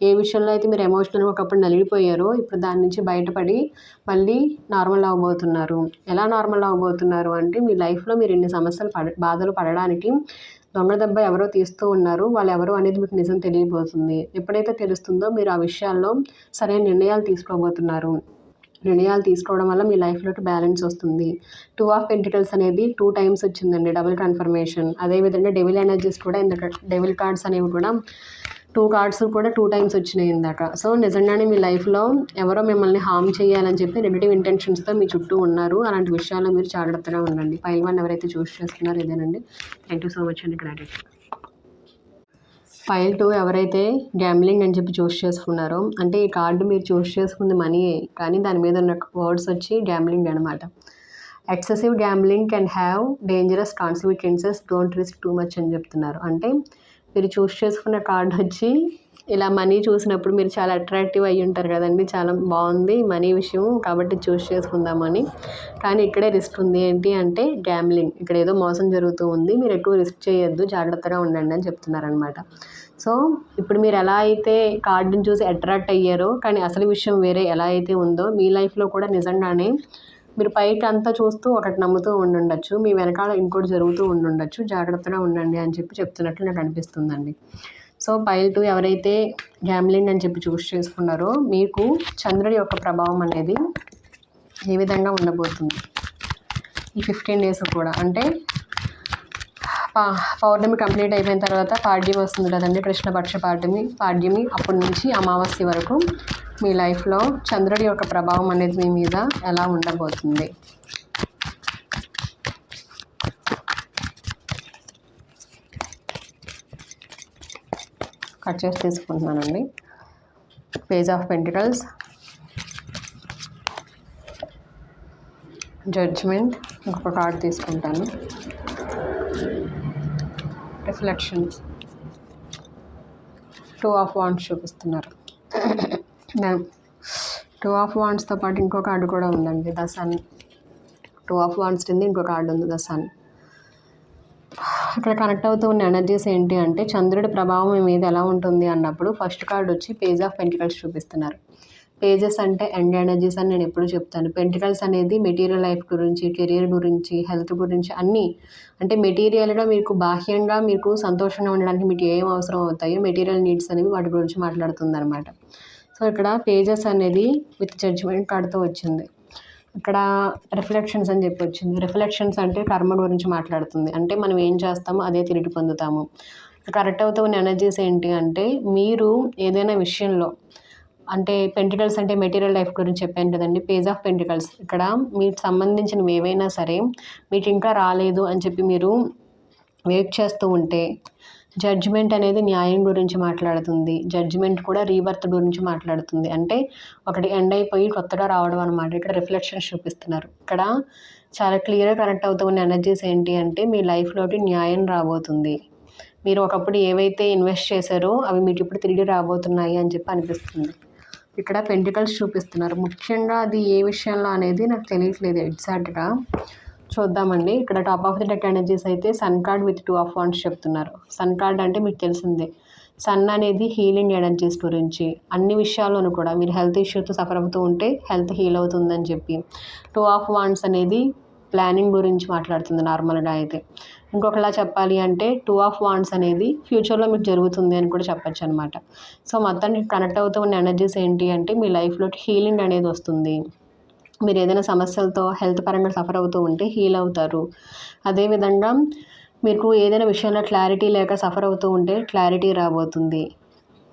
ఏ విషయంలో అయితే మీరు ఎమోషనల్గా ఒకప్పుడు నలిగిపోయారో ఇప్పుడు దాని నుంచి బయటపడి మళ్ళీ నార్మల్ అవ్వబోతున్నారు. ఎలా నార్మల్ అవ్వబోతున్నారు అంటే, మీ లైఫ్లో మీరు ఇన్ని సమస్యలు బాధలు పడడానికి దొంగ దెబ్బ ఎవరో తీస్తూ ఉన్నారు, వాళ్ళు ఎవరో అనేది మీకు నిజం తెలియబోతుంది. ఎప్పుడైతే తెలుస్తుందో మీరు ఆ విషయాల్లో సరైన నిర్ణయాలు తీసుకోబోతున్నారు. నిర్ణయాలు తీసుకోవడం వల్ల మీ లైఫ్లోకి బ్యాలెన్స్ వస్తుంది. 2 ఆఫ్ పెంటికల్స్ అనేది 2 టైమ్స్ వచ్చిందండి, డబుల్ కన్ఫర్మేషన్. అదేవిధంగా డెవిల్ ఎనర్జీస్ కూడా ఇందాక డెవిల్ కార్డ్స్ అనేవి కూడా 2 కార్డ్స్ కూడా 2 టైమ్స్ వచ్చినాయి ఇందాక. సో నిజంగానే మీ లైఫ్లో ఎవరో మిమ్మల్ని హార్మ్ చేయాలని చెప్పి నెగిటివ్ ఇంటెన్షన్స్తో మీ చుట్టూ ఉన్నారు. అలాంటి విషయాల్లో మీరు జాగ్రత్తగా ఉండండి. ఫైల్ 1 ఎవరైతే చూస్ చేస్తున్నారో ఇదేనండి. థ్యాంక్ యూ సో మచ్ అండి. గ్రాటిట్యూడ్. ఫైల్ 2 ఎవరైతే గ్యాంబ్లింగ్ అని చెప్పి చూస్ చేసుకున్నారో, అంటే ఈ కార్డు మీరు చూస్ చేసుకుంది మనీయే, కానీ దాని మీద ఉన్న వర్డ్స్ వచ్చి గ్యాంబ్లింగ్ అనమాట. Excessive gambling can have dangerous consequences, don't risk too much అని చెప్తున్నారు. అంటే మీరు చూస్ చేసుకున్న కార్డు వచ్చి ఇలా మనీ చూసినప్పుడు మీరు చాలా అట్రాక్టివ్ అయ్యి ఉంటారు కదండి, చాలా బాగుంది మనీ విషయం కాబట్టి చూస్ చేసుకుందామని. కానీ ఇక్కడే రిస్క్ ఉంది. ఏంటి అంటే గ్యాంబ్లింగ్. ఇక్కడ ఏదో మోసం జరుగుతూ ఉంది, మీరు ఎక్కువ రిస్క్ చేయొద్దు, జాగ్రత్తగా ఉండండి అని చెప్తున్నారనమాట. సో ఇప్పుడు మీరు ఎలా అయితే కార్డుని చూసి అట్రాక్ట్ అయ్యారో, కానీ అసలు విషయం వేరే ఎలా అయితే ఉందో, మీ లైఫ్లో కూడా నిజంగానే మీరు పైకి అంతా చూస్తూ ఒకటి నమ్ముతూ ఉండుండొచ్చు, మీ వెనకాల ఇంకోటి జరుగుతూ ఉండుండొచ్చు, జాగ్రత్తగా ఉండండి అని చెప్పి చెప్తున్నట్లు నాకు అనిపిస్తుందండి. సో ఫైల్ 2 ఎవరైతే గ్యాంబ్లింగ్ అని చెప్పి చూస్ చేసుకున్నారో, మీకు చంద్రుడి యొక్క ప్రభావం అనేది ఏ విధంగా ఉండబోతుంది ఈ 15 డేస్ కూడా. అంటే పౌర్ణమి కంప్లీట్ అయిపోయిన తర్వాత పాడ్యమి వస్తుంది కదండి, కృష్ణపక్ష పాడ్యమి అప్పటి నుంచి అమావాస్య వరకు మీ లైఫ్లో చంద్రుడి యొక్క ప్రభావం అనేది మీ మీద ఎలా ఉండబోతుంది. కట్ చేసి తీసుకుంటున్నానండి. పేజ్ ఆఫ్ పెంటికల్స్, జడ్జ్మెంట్, ఇంకొక కార్డ్ తీసుకుంటాను, రిఫ్లెక్షన్స్, 2 ఆఫ్ వాండ్స్ చూపిస్తున్నారు. 2 ఆఫ్ వాండ్స్తో పాటు ఇంకో కార్డు కూడా ఉందండి, ద సన్. 2 ఆఫ్ వాండ్స్ కింద ఇంకో కార్డు ఉంది, ద సన్. ఇక్కడ కనెక్ట్ అవుతూ ఉన్న ఎనర్జీస్ ఏంటి అంటే, చంద్రుడి ప్రభావం మీ మీద ఎలా ఉంటుంది అన్నప్పుడు ఫస్ట్ కార్డు వచ్చి పేజ్ ఆఫ్ పెంటికల్స్ చూపిస్తున్నారు. పేజెస్ అంటే ఎండ్ ఎనర్జీస్ అని నేను ఎప్పుడు చెప్తాను. పెంటికల్స్ అనేది మెటీరియల్ లైఫ్ గురించి, కెరీర్ గురించి, హెల్త్ గురించి అన్నీ. అంటే మెటీరియల్గా మీకు బాహ్యంగా మీకు సంతోషంగా ఉండడానికి మీకు ఏం అవసరం అవుతాయో మెటీరియల్ నీడ్స్ అనేవి వాటి గురించి మాట్లాడుతుంది అనమాట. సో ఇక్కడ పేజెస్ అనేది విత్ జడ్జ్మెంట్ కార్డుతో వచ్చింది. ఇక్కడ రిఫ్లెక్షన్స్ అని చెప్పి వచ్చింది. రిఫ్లెక్షన్స్ అంటే కర్మ గురించి మాట్లాడుతుంది. అంటే మనం ఏం చేస్తామో అదే తిరిగి పొందుతాము. కరెక్ట్ అవుతూ ఉన్న ఎనర్జీస్ ఏంటి అంటే, మీరు ఏదైనా విషయంలో అంటే పెంటికల్స్ అంటే మెటీరియల్ లైఫ్ గురించి చెప్పాను కదండి, పేజ్ ఆఫ్ పెంటికల్స్. ఇక్కడ మీకు సంబంధించినవి ఏవైనా సరే మీకు ఇంకా రాలేదు అని చెప్పి మీరు వెయిట్ చేస్తూ ఉంటే జడ్జిమెంట్ అనేది న్యాయం గురించి మాట్లాడుతుంది. జడ్జిమెంట్ కూడా రీబర్త్ గురించి మాట్లాడుతుంది. అంటే ఒకటి ఎండ్ అయిపోయి కొత్తగా రావడం అనమాట. ఇక్కడ రిఫ్లెక్షన్స్ చూపిస్తున్నారు. ఇక్కడ చాలా క్లియర్గా కనెక్ట్ అవుతూ ఉన్న ఎనర్జీస్ ఏంటి అంటే మీ లైఫ్లోకి న్యాయం రాబోతుంది. మీరు ఒకప్పుడు ఏవైతే ఇన్వెస్ట్ చేశారో అవి మీకు ఇప్పుడు తిరిగి రాబోతున్నాయి అని చెప్పి అనిపిస్తుంది. ఇక్కడ పెంటికల్స్ చూపిస్తున్నారు. ముఖ్యంగా అది ఏ విషయంలో అనేది నాకు తెలియట్లేదు ఎగ్జాక్ట్గా. చూద్దామండి. ఇక్కడ top of the deck energies అయితే sun card with 2 of wands చెప్తున్నారు. సన్ కార్డ్ అంటే మీకు తెలిసిందే, సన్ అనేది హీలింగ్ ఎనర్జీస్ గురించి అన్ని విషయాల్లోనూ కూడా మీరు హెల్త్ ఇష్యూతో సఫర్ అవుతూ ఉంటే హెల్త్ హీల్ అవుతుందని చెప్పి. 2 ఆఫ్ వాండ్స్ అనేది ప్లానింగ్ గురించి మాట్లాడుతుంది నార్మల్గా అయితే. ఇంకొకలా చెప్పాలి అంటే 2 ఆఫ్ వాండ్స్ అనేది ఫ్యూచర్లో మీకు జరుగుతుంది అని కూడా చెప్పచ్చు అనమాట. సో మొత్తానికి కనెక్ట్ అవుతూ ఉన్న ఎనర్జీస్ ఏంటి అంటే మీ లైఫ్లోకి హీలింగ్ అనేది వస్తుంది. మీరు ఏదైనా సమస్యలతో హెల్త్ పరంగా సఫర్ అవుతూ ఉంటే హీల్ అవుతారు. అదేవిధంగా మీకు ఏదైనా విషయంలో క్లారిటీ లేక సఫర్ అవుతూ ఉంటే క్లారిటీ రాబోతుంది.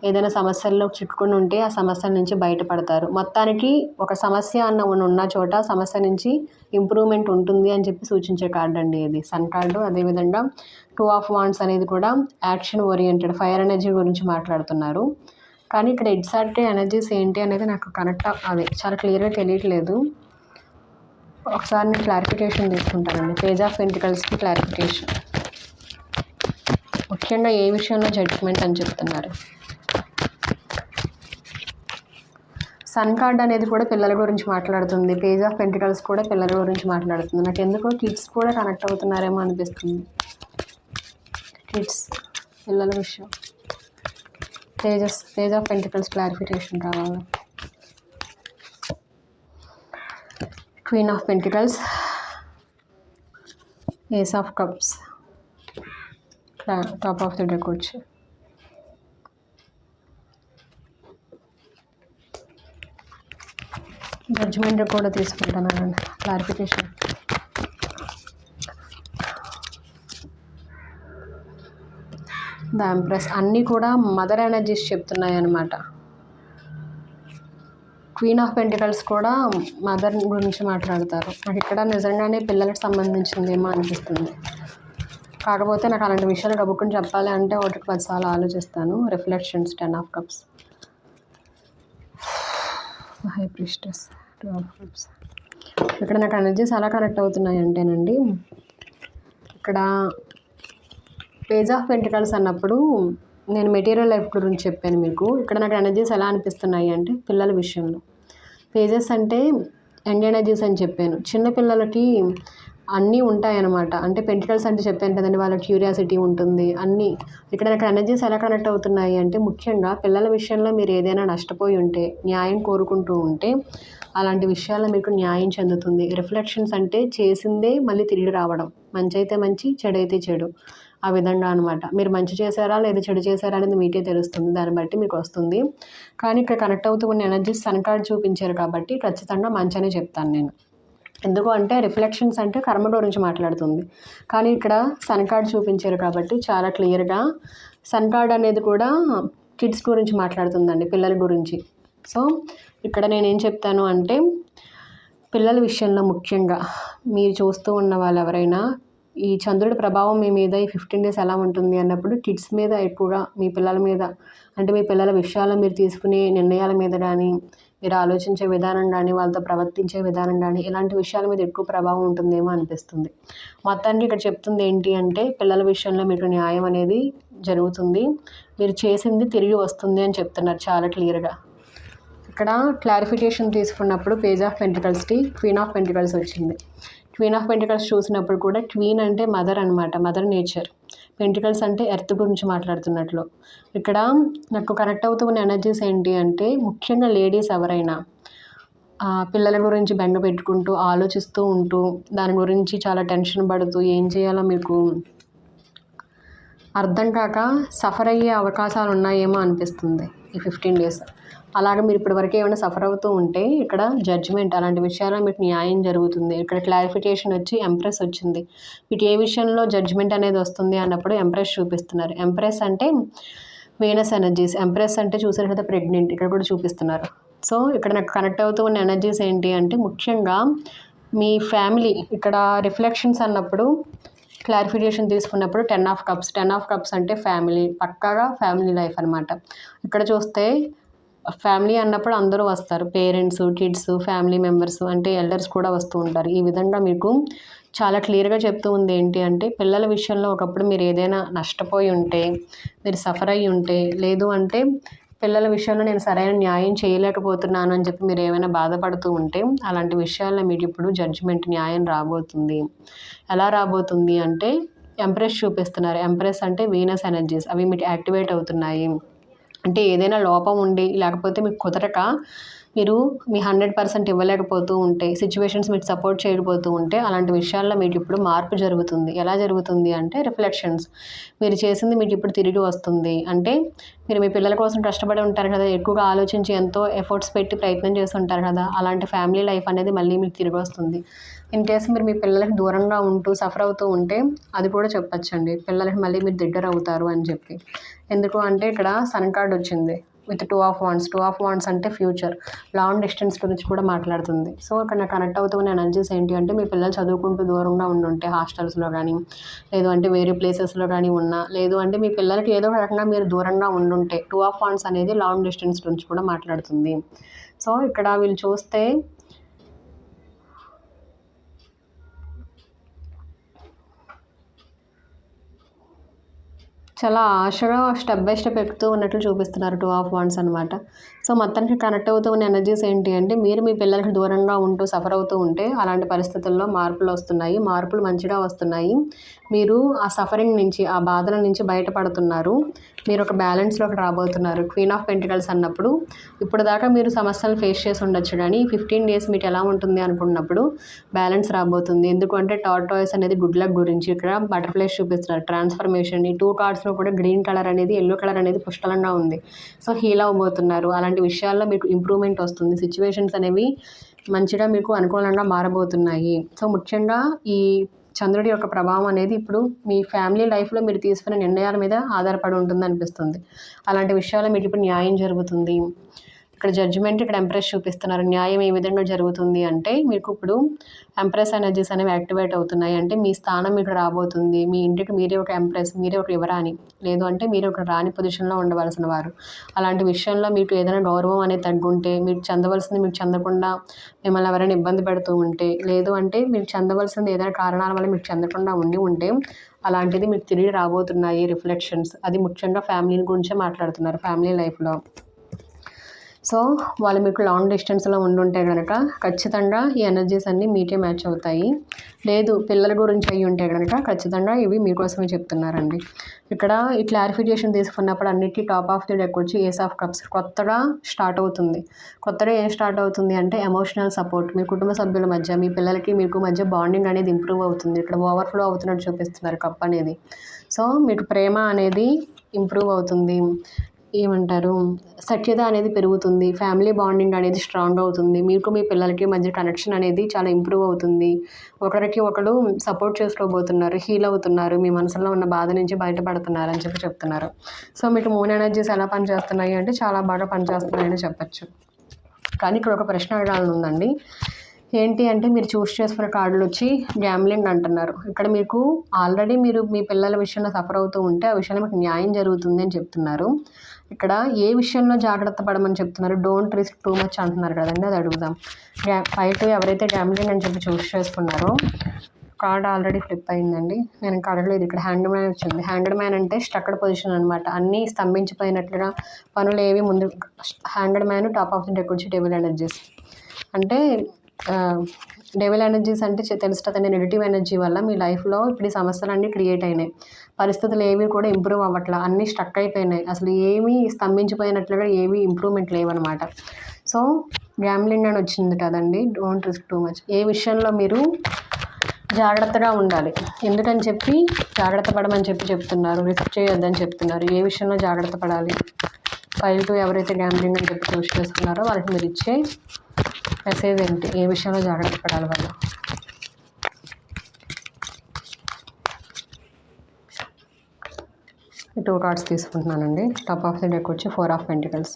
ఏదైనా సమస్యల్లో చిక్కుకుని ఉంటే ఆ సమస్యల నుంచి బయటపడతారు. మొత్తానికి ఒక సమస్య ఉన్న చోట సమస్య నుంచి ఇంప్రూవ్మెంట్ ఉంటుంది అని చెప్పి సూచించే కార్డు అండి ఇది సన్ కార్డు. అదేవిధంగా 2 ఆఫ్ వాండ్స్ అనేది కూడా యాక్షన్ ఓరియంటెడ్ ఫైర్ ఎనర్జీ గురించి మాట్లాడుతున్నారు. కానీ ఇక్కడ ఎగ్జాక్ట్గా ఎనర్జీస్ ఏంటి అనేది నాకు అదే చాలా క్లియర్గా తెలియట్లేదు. ఒకసారి నేను క్లారిఫికేషన్ తీసుకుంటానండి. పేజ్ ఆఫ్ పెంటికల్స్కి క్లారిఫికేషన్. ముఖ్యంగా ఏ విషయంలో జడ్జ్మెంట్ అని చెప్తున్నారు. సన్ కార్డ్ అనేది కూడా పిల్లల గురించి మాట్లాడుతుంది. పేజ్ ఆఫ్ పెంటికల్స్ కూడా పిల్లల గురించి మాట్లాడుతుంది. నాకు ఎందుకో కిడ్స్ కూడా కనెక్ట్ అవుతున్నారేమో అనిపిస్తుంది. కిడ్స్ పిల్లల విషయం. పేజ్ ఆఫ్ పెంటికల్స్ క్లారిఫికేషన్ కావాలి. Queen of pentacles, ace of cups, top of the deck వచ్చి జడ్జ్మెంట్ కూడా తీసుకుంటానండి క్లారిఫికేషన్. ద ఎంప్రెస్ అన్నీ కూడా మదర్ ఎనర్జీస్ చెప్తున్నాయి అన్నమాట. క్వీన్ ఆఫ్ పెంటికల్స్ కూడా మదర్ గురించి మాట్లాడతారు. నాకు ఇక్కడ నిజంగానే పిల్లలకు సంబంధించిందేమో అనిపిస్తుంది. కాకపోతే నాకు అలాంటి విషయాలు గబుక్కుని చెప్పాలి అంటే ఒకటికి 10 సార్లు ఆలోచిస్తాను. Reflections 10 of cups, high priestess, 2 of cups. ఇక్కడ నాకు ఎనర్జీస్ ఎలా కనెక్ట్ అవుతున్నాయి అంటేనండి, ఇక్కడ పేజ్ ఆఫ్ పెంటికల్స్ అన్నప్పుడు నేను మెటీరియల్ లైఫ్ గురించి చెప్పాను మీకు. ఇక్కడ నాకు ఎనర్జీస్ ఎలా అనిపిస్తున్నాయి అంటే పిల్లల విషయంలో. పేజెస్ అంటే ఎండ్ ఎనర్జీస్ అని చెప్పాను. చిన్నపిల్లలకి అన్నీ ఉంటాయన్నమాట. అంటే పెంటికల్స్ అంటే చెప్పాను కదండి, వాళ్ళ క్యూరియాసిటీ ఉంటుంది అన్నీ. ఇక్కడ నాకు ఎనర్జీస్ ఎలా కనెక్ట్ అవుతున్నాయి అంటే ముఖ్యంగా పిల్లల విషయంలో మీరు ఏదైనా నష్టపోయి ఉంటే, న్యాయం కోరుకుంటూ ఉంటే అలాంటి విషయాల్లో మీకు న్యాయం చెందుతుంది. రిఫ్లెక్షన్స్ అంటే చేసిందే మళ్ళీ తిరిగి రావడం. మంచి అయితే మంచి, చెడు అయితే చెడు, ఆ విధంగా అనమాట. మీరు మంచి చేశారా లేదా చెడు చేశారా అనేది మీకే తెలుస్తుంది. దాన్ని బట్టి మీకు వస్తుంది. కానీ ఇక్కడ కనెక్ట్ అవుతూ ఉన్న ఎనర్జీస్ సన్ కార్డ్ చూపించారు కాబట్టి ఖచ్చితంగా మంచి అనే చెప్తాను నేను. ఎందుకు అంటే రిఫ్లెక్షన్స్ అంటే కర్మ గురించి మాట్లాడుతుంది. కానీ ఇక్కడ సన్ కార్డ్ చూపించారు కాబట్టి చాలా క్లియర్గా సన్ కార్డ్ అనేది కూడా కిడ్స్ గురించి మాట్లాడుతుందండి, పిల్లల గురించి. సో ఇక్కడ నేనేం చెప్తాను అంటే పిల్లల విషయంలో ముఖ్యంగా మీరు చూస్తూ ఉన్న వాళ్ళు ఎవరైనా ఈ చంద్రుడి ప్రభావం మీ మీద ఈ 15 డేస్ ఎలా ఉంటుంది అన్నప్పుడు కిడ్స్ మీద ఎక్కువగా, మీ పిల్లల మీద, అంటే మీ పిల్లల విషయాల్లో మీరు తీసుకునే నిర్ణయాల మీద కానీ, మీరు ఆలోచించే విధానం కానీ, వాళ్ళతో ప్రవర్తించే విధానం కానీ, ఇలాంటి విషయాల మీద ఎక్కువ ప్రభావం ఉంటుందేమో అనిపిస్తుంది. మొత్తానికి ఇక్కడ చెప్తుంది ఏంటి అంటే పిల్లల విషయంలో మీకు న్యాయం అనేది జరుగుతుంది. మీరు చేసింది తిరిగి వస్తుంది అని చెప్తున్నారు చాలా క్లియర్గా. ఇక్కడ క్లారిఫికేషన్ తీసుకున్నప్పుడు పేజ్ ఆఫ్ పెంటికల్స్కి క్వీన్ ఆఫ్ పెంటికల్స్ వచ్చింది. క్వీన్ ఆఫ్ పెంటికల్స్ చూసినప్పుడు కూడా క్వీన్ అంటే మదర్ అనమాట, మదర్ నేచర్. పెంటికల్స్ అంటే ఎర్త్ గురించి మాట్లాడుతున్నట్లు. ఇక్కడ నాకు కనెక్ట్ అవుతూ ఉన్న ఎనర్జీస్ ఏంటి అంటే ముఖ్యంగా లేడీస్ ఎవరైనా పిల్లల గురించి బెంగ పెట్టుకుంటూ ఆలోచిస్తూ ఉంటూ దాని గురించి చాలా టెన్షన్ పడుతూ ఏం చేయాలో మీకు అర్థం కాక సఫర్ అయ్యే అవకాశాలు ఉన్నాయేమో అనిపిస్తుంది ఈ 15 డేస్. అలాగే మీరు ఇప్పటివరకు ఏమైనా సఫర్ అవుతూ ఉంటే ఇక్కడ జడ్జ్మెంట్ అలాంటి విషయాల్లో మీకు న్యాయం జరుగుతుంది. ఇక్కడ క్లారిఫికేషన్ వచ్చి ఎంప్రెస్ వచ్చింది. మీకు ఏ విషయంలో జడ్జ్మెంట్ అనేది వస్తుంది అన్నప్పుడు ఎంప్రెస్ చూపిస్తున్నారు. ఎంప్రెస్ అంటే వీనస్ ఎనర్జీస్. ఎంప్రెస్ అంటే చూసారు కదా ప్రెగ్నెంట్, ఇక్కడ కూడా చూపిస్తున్నారు. సో ఇక్కడ నాకు కనెక్ట్ అవుతూ ఉన్న ఎనర్జీస్ ఏంటి అంటే ముఖ్యంగా మీ ఫ్యామిలీ. ఇక్కడ రిఫ్లెక్షన్స్ అన్నప్పుడు క్లారిఫికేషన్ తీసుకున్నప్పుడు 10 ఆఫ్ కప్స్ అంటే ఫ్యామిలీ, పక్కాగా ఫ్యామిలీ లైఫ్ అనమాట. ఇక్కడ చూస్తే ఫ్యామిలీ అన్నప్పుడు అందరూ వస్తారు, పేరెంట్స్, కిడ్స్, ఫ్యామిలీ మెంబర్స్, అంటే ఎల్డర్స్ కూడా వస్తూ ఉంటారు. ఈ విధంగా మీకు చాలా క్లియర్గా చెప్తూ ఉంది ఏంటి అంటే, పిల్లల విషయంలో ఒకప్పుడు మీరు ఏదైనా నష్టపోయి ఉంటే, మీరు సఫర్ అయ్యి ఉంటే, లేదు అంటే పిల్లల విషయంలో నేను సరైన న్యాయం చేయలేకపోతున్నాను అని చెప్పి మీరు ఏమైనా బాధపడుతూ ఉంటే, అలాంటి విషయాల్లో మీకు ఇప్పుడు జడ్జిమెంట్, న్యాయం రాబోతుంది. ఎలా రాబోతుంది అంటే, ఎంప్రెస్ చూపిస్తున్నారు. ఎంప్రెస్ అంటే వీనస్ ఎనర్జీస్, అవి మీకు యాక్టివేట్ అవుతున్నాయి. అంటే ఏదైనా లోపం ఉండి, లేకపోతే మీకు కుదరక మీరు మీ 100% ఇవ్వలేకపోతూ ఉంటే, సిచ్యువేషన్స్ మీకు సపోర్ట్ చేయకపోతూ ఉంటే, అలాంటి విషయాల్లో మీకు ఇప్పుడు మార్పు జరుగుతుంది. ఎలా జరుగుతుంది అంటే, రిఫ్లెక్షన్స్, మీరు చేసింది మీకు ఇప్పుడు తిరిగి వస్తుంది. అంటే మీరు మీ పిల్లల కోసం కష్టపడి ఉంటారు కదా, ఎక్కువగా ఆలోచించి ఎంతో ఎఫర్ట్స్ పెట్టి ప్రయత్నం చేసి ఉంటారు కదా, అలాంటి ఫ్యామిలీ లైఫ్ అనేది మళ్ళీ మీకు తిరిగి వస్తుంది. ఇన్ కేసు మీరు మీ పిల్లలకి దూరంగా ఉంటూ సఫర్ అవుతూ ఉంటే, అది కూడా చెప్పచ్చండి, పిల్లలకి మళ్ళీ మీరు దగ్గర అవుతారు అని చెప్పి. ఎందుకు అంటే ఇక్కడ సన్ కార్డ్ వచ్చింది విత్ 2 ఆఫ్ వాండ్స్ అంటే ఫ్యూచర్, లాంగ్ డిస్టెన్స్ గురించి కూడా మాట్లాడుతుంది. సో ఇక్కడ నాకు కనెక్ట్ అవుతున్న ఎనర్జీస్ ఏంటి అంటే, మీ పిల్లలు చదువుకుంటూ దూరంగా ఉండుంటే, హాస్టల్స్లో కానీ, లేదు అంటే వేరే ప్లేసెస్లో కానీ ఉన్నా, లేదు అంటే మీ పిల్లలకి ఏదో ఒక రకంగా మీరు దూరంగా ఉండుంటే, 2 ఆఫ్ వాండ్స్ అనేది లాంగ్ డిస్టెన్స్ గురించి కూడా మాట్లాడుతుంది. సో ఇక్కడ వీళ్ళు చూస్తే చాలా ఆశగా స్టెప్ బై స్టెప్ ఎక్కుతూ ఉన్నట్లు చూపిస్తున్నారు 2 ఆఫ్ వాండ్స్ అనమాట. సో మొత్తానికి కనెక్ట్ అవుతూ ఉన్న ఎనర్జీస్ ఏంటి అంటే, మీరు మీ పిల్లలకి దూరంగా ఉంటూ సఫర్ అవుతూ ఉంటే, అలాంటి పరిస్థితుల్లో మార్పులు వస్తున్నాయి, మార్పులు మంచిగా వస్తున్నాయి. మీరు ఆ సఫరింగ్ నుంచి, ఆ బాధల నుంచి బయటపడుతున్నారు. మీరు ఒక బ్యాలెన్స్లోకి రాబోతున్నారు. క్వీన్ ఆఫ్ పెంటికల్స్ అన్నప్పుడు ఇప్పుడు దాకా మీరు సమస్యలు ఫేస్ చేసి ఉండొచ్చు, కానీ 15 డేస్ మీకు ఎలా ఉంటుంది అనుకున్నప్పుడు బ్యాలెన్స్ రాబోతుంది. ఎందుకంటే టార్టాయిస్ అనేది గుడ్ లక్ గురించి, ఇక్కడ బటర్ఫ్లైస్ చూపిస్తున్నారు, ట్రాన్స్ఫర్మేషన్. ఈ 2 కార్డ్స్లో కూడా గ్రీన్ కలర్ అనేది, ఎల్లో కలర్ అనేది పుష్కలంగా ఉంది. సో హీల్ అవ్వబోతున్నారు. అలాంటి విషయాల్లో మీకు ఇంప్రూవ్మెంట్ వస్తుంది. సిచ్యువేషన్స్ అనేవి మంచిగా మీకు అనుకూలంగా మారబోతున్నాయి. సో ముఖ్యంగా ఈ చంద్రుడి యొక్క ప్రభావం అనేది ఇప్పుడు మీ ఫ్యామిలీ లైఫ్లో మీరు తీసుకునే నిర్ణయాల మీద ఆధారపడి ఉంటుంది అనిపిస్తుంది. అలాంటి విషయాల్లో మీకు ఇప్పుడు న్యాయం జరుగుతుంది. ఇక్కడ జడ్జిమెంట్, ఇక్కడ ఎంప్రెస్ చూపిస్తున్నారు. న్యాయం ఏ విధంగా జరుగుతుంది అంటే, మీకు ఇప్పుడు ఎంప్రెస్ ఎనర్జీస్ అనేవి యాక్టివేట్ అవుతున్నాయి. అంటే మీ స్థానం మీకు రాబోతుంది. మీ ఇంటికి మీరే ఒక ఎంప్రెస్, మీరే ఒక యువరాణి, లేదు అంటే మీరే ఒక రాణి పొజిషన్లో ఉండవలసిన వారు. అలాంటి విషయంలో మీకు ఏదైనా గౌరవం అనేది తగ్గుంటే, మీకు చెందవలసింది మీకు చెందకుండా మిమ్మల్ని ఎవరైనా ఇబ్బంది పెడుతూ ఉంటే, లేదు అంటే మీకు చెందవలసింది ఏదైనా కారణాల వల్ల మీకు చెందకుండా ఉంటే, అలాంటిది మీకు తిరిగి రాబోతున్నాయి రిఫ్లెక్షన్స్. అది ముఖ్యంగా ఫ్యామిలీ గురించే మాట్లాడుతున్నారు, ఫ్యామిలీ లైఫ్లో. సో వాళ్ళు మీకు లాంగ్ డిస్టెన్స్లో ఉండుంటే కనుక ఖచ్చితంగా ఈ ఎనర్జీస్ అన్నీ మీకే మ్యాచ్ అవుతాయి. లేదు పిల్లల గురించి అయ్యి ఉంటే కనుక ఖచ్చితంగా ఇవి మీకోసమే చెప్తున్నారండి. ఇక్కడ ఈ క్లారిఫికేషన్ తీసుకున్నప్పుడు అన్నిటికీ టాప్ ఆఫ్ ది డెక్ వచ్చి ఏస్ ఆఫ్ కప్స్. కొత్తగా స్టార్ట్ అవుతుంది. కొత్తగా ఏం స్టార్ట్ అవుతుంది అంటే ఎమోషనల్ సపోర్ట్. మీ కుటుంబ సభ్యుల మధ్య, మీ పిల్లలకి మీకు మధ్య బాండింగ్ అనేది ఇంప్రూవ్ అవుతుంది. ఇక్కడ ఓవర్ఫ్లో అవుతున్నట్టు చూపిస్తున్నారు కప్ అనేది. సో మీకు ప్రేమ అనేది ఇంప్రూవ్ అవుతుంది. ఏమంటారు, సఖ్యత అనేది పెరుగుతుంది. ఫ్యామిలీ బాండింగ్ అనేది స్ట్రాంగ్ అవుతుంది. మీకు మీ పిల్లలకి మధ్య కనెక్షన్ అనేది చాలా ఇంప్రూవ్ అవుతుంది. ఒకరికి ఒకరు సపోర్ట్ చేసుకోబోతున్నారు, హీల్ అవుతున్నారు, మీ మనసులో ఉన్న బాధ నుంచి బయటపడుతున్నారు అని చెప్పి చెప్తున్నారు. సో మీకు మూన్ ఎనర్జీస్ ఎలా పనిచేస్తున్నాయి అంటే చాలా బాగా పనిచేస్తున్నాయని చెప్పచ్చు. కానీ ఇక్కడ ఒక ప్రశ్న అడగాలని ఉందండి. ఏంటి అంటే, మీరు చూస్ చేసుకున్న కార్డులు వచ్చి గ్యాంబ్లింగ్ అంటున్నారు. ఇక్కడ మీకు ఆల్రెడీ మీరు మీ పిల్లల విషయంలో సఫర్ అవుతూ ఉంటే ఆ విషయంలో మీకు న్యాయం జరుగుతుంది అని చెప్తున్నారు. ఇక్కడ ఏ విషయంలో జాగ్రత్త పడమని చెప్తున్నారు? డోంట్ రిస్క్ టూ మచ్ అంటున్నారు కదండి, అది అడుగుదాం. 5 ఎవరైతే గ్యాంబ్లింగ్ అని చెప్పి చూస్ చేసుకున్నారో, కార్డ్ ఆల్రెడీ ఫ్లిప్ అయిందండి, నేను ఇంకా అడగలేదు. ఇక్కడ హ్యాండ్ మ్యాన్ వచ్చింది. హ్యాండ్ మ్యాన్ అంటే స్టక్డ్ పొజిషన్ అనమాట, అన్నీ స్తంభించిపోయినట్లుగా, పనులు ఏవి ముందు. Hand man top of the deck వచ్చి డెవిల్ ఎనర్జీస్. అంటే డెవిల్ ఎనర్జీస్ అంటే తెలుసు కదండి, నెగిటివ్ ఎనర్జీ వల్ల మీ లైఫ్లో ఇప్పుడు ఈ సమస్యలన్నీ క్రియేట్ అయినాయి. పరిస్థితులు ఏవి కూడా ఇంప్రూవ్ అవ్వట్లా, అన్నీ స్టక్ అయిపోయినాయి. అసలు ఏమీ స్తంభించిపోయినట్లుగా ఏమీ ఇంప్రూవ్మెంట్ లేవన్నమాట. సో గ్యాంబ్లింగ్ అని వచ్చింది కదండి, డోంట్ రిస్క్ టూ మచ్. ఏ విషయంలో మీరు జాగ్రత్తగా ఉండాలి, ఎందుకని చెప్పి జాగ్రత్త పడమని చెప్పి చెప్తున్నారు, రిస్క్ చేయొద్దని చెప్తున్నారు. ఏ విషయంలో జాగ్రత్త పడాలి? 5 ఎవరైతే గ్యాంబ్లింగ్ అని చెప్పి చూస్ చేసుకున్నారో వాళ్ళకి మీరు ఇచ్చే మెసేజ్ ఏంటి? ఏ విషయంలో జాగ్రత్త పడాలి వాళ్ళు? ఈ 2 కార్డ్స్ తీసుకుంటున్నానండి. టాప్ ఆఫ్ ది డెక్ వచ్చి 4 of pentacles,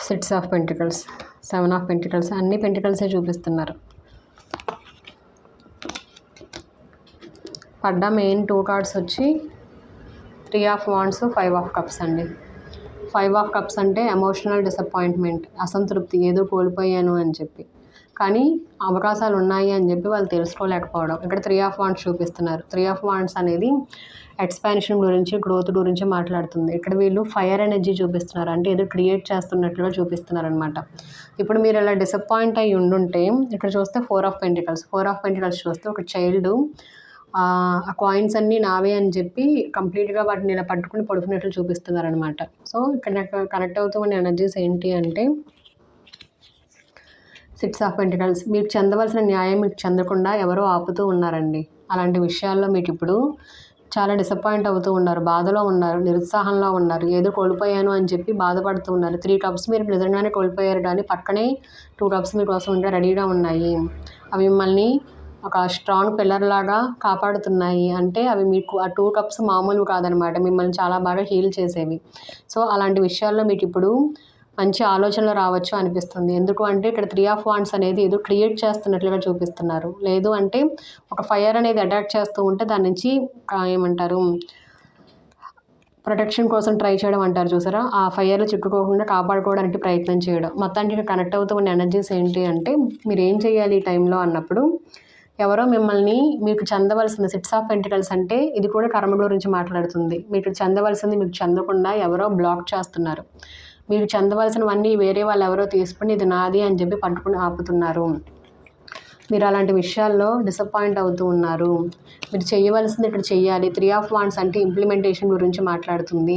6 of pentacles, 7 of pentacles. అన్ని పెంటికల్సే చూపిస్తున్నారు. పడ్డ మెయిన్ 2 కార్డ్స్ వచ్చి 3 ఆఫ్ వాండ్స్, 5 ఆఫ్ కప్స్ అండి. 5 ఆఫ్ కప్స్ అంటే ఎమోషనల్ డిసప్పాయింట్మెంట్, అసంతృప్తి, ఏదో కోల్పోయాను అని చెప్పి, కానీ అవకాశాలు ఉన్నాయి అని చెప్పి వాళ్ళు తెలుసుకోలేకపోవడం. ఇక్కడ 3 ఆఫ్ వాండ్స్ చూపిస్తున్నారు. 3 ఆఫ్ వాండ్స్ అనేది ఎక్స్పాన్షన్ గురించి, గ్రోత్ గురించి మాట్లాడుతుంది. ఇక్కడ వీళ్ళు ఫైర్ ఎనర్జీ చూపిస్తున్నారు, అంటే ఏదో క్రియేట్ చేస్తున్నట్లుగా చూపిస్తున్నారు అనమాట. ఇప్పుడు మీరు ఇలా డిసప్పాయింట్ అయ్యి ఉండుంటే ఇక్కడ చూస్తే 4 ఆఫ్ పెంటికల్స్ చూస్తే ఒక చైల్డ్ ఆ కాయిన్స్ అన్నీ నావే అని చెప్పి కంప్లీట్గా వాటిని ఇలా పట్టుకుని పడుకున్నట్లు చూపిస్తున్నారు అనమాట. సో ఇక్కడ నాకు కనెక్ట్ అవుతూ ఉన్న ఎనర్జీస్ ఏంటి అంటే 6 ఆఫ్ పెంటికల్స్, మీకు చెందవలసిన న్యాయం మీకు చెందకుండా ఎవరో ఆపుతూ ఉన్నారండి. అలాంటి విషయాల్లో మీకు ఇప్పుడు చాలా డిసప్పాయింట్ అవుతూ ఉన్నారు, బాధలో ఉన్నారు, నిరుత్సాహంలో ఉన్నారు, ఏదో కోల్పోయాను అని చెప్పి బాధపడుతూ ఉన్నారు. 3 కప్స్ మీరు నిజంగానే కోల్పోయారు, కానీ పక్కనే 2 కప్స్ మీకోసం ఇంకా రెడీగా ఉన్నాయి. అవి మిమ్మల్ని ఒక స్ట్రాంగ్ పిల్లర్ లాగా కాపాడుతున్నాయి. అంటే అవి మీకు ఆ 2 కప్స్ మామూలు కాదనమాట, మిమ్మల్ని చాలా బాగా హీల్ చేసేవి. సో అలాంటి విషయాల్లో మీకు ఇప్పుడు మంచి ఆలోచనలు రావచ్చు అనిపిస్తుంది. ఎందుకు అంటే ఇక్కడ 3 ఆఫ్ వాండ్స్ అనేది ఏదో క్రియేట్ చేస్తున్నట్లుగా చూపిస్తున్నారు. లేదు అంటే ఒక ఫైర్ అనేది అటాక్ చేస్తూ ఉంటే దాని నుంచి ఏమంటారు, ప్రొటెక్షన్ కోసం ట్రై చేయడం అంటారు చూసారా, ఆ ఫైర్లో చిక్కుకోకుండా కాపాడుకోవడానికి ప్రయత్నం చేయడం. మొత్తానికి కనెక్ట్ అవుతూ ఉన్న ఎనర్జీస్ ఏంటి అంటే మీరు ఏం చేయాలి ఈ టైంలో అన్నప్పుడు, ఎవరో మిమ్మల్ని మీకు చెందవలసింది 6 ఆఫ్ పెంటికల్స్ అంటే ఇది కూడా కర్మ గురించి మాట్లాడుతుంది. మీకు చెందవలసింది మీకు చెందకుండా ఎవరో బ్లాక్ చేస్తున్నారు. మీకు చెందవలసినవన్నీ వేరే వాళ్ళు ఎవరో తీసుకుని ఇది నాది అని చెప్పి పట్టుకుని ఆపుతున్నారు. మీరు అలాంటి విషయాల్లో డిసప్పాయింట్ అవుతూ ఉన్నారు. మీరు చేయవలసింది ఇక్కడ చెయ్యాలి. 3 ఆఫ్ వాండ్స్ అంటే ఇంప్లిమెంటేషన్ గురించి మాట్లాడుతుంది.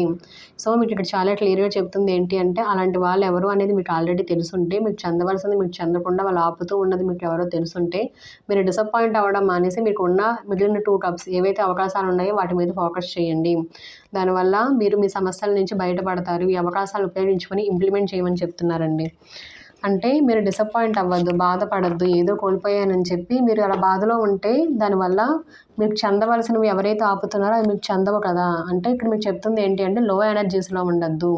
సో మీకు ఇక్కడ చాలా క్లియర్గా చెప్తుంది ఏంటి అంటే అలాంటి వాళ్ళు ఎవరు అనేది మీకు ఆల్రెడీ తెలుసుంటే, మీకు చెందవలసింది మీకు చెందకుండా వాళ్ళు ఆపుతూ ఉన్నది మీకు ఎవరో తెలుసుంటే, మీరు డిసప్పాయింట్ అవ్వడం మానేసి మీకు ఉన్న మిగిలిన 2 కప్స్ ఏవైతే అవకాశాలు ఉన్నాయో వాటి మీద ఫోకస్ చేయండి. దానివల్ల మీరు మీ సమస్యల నుంచి బయటపడతారు. ఈ అవకాశాలు ఉపయోగించుకొని ఇంప్లిమెంట్ చేయమని చెప్తున్నారండి. అంటే మీరు డిసప్పాయింట్ అవ్వద్దు, బాధపడద్దు, ఏదో కోల్పోయానని చెప్పి మీరు అలా బాధలో ఉంటే దానివల్ల మీకు చెందవలసినవి ఎవరైతే ఆపుతున్నారో అవి మీకు చెందవు కదా. అంటే ఇక్కడ మీకు చెప్తుంది ఏంటి అంటే లో ఎనర్జీస్లో ఉండద్దు.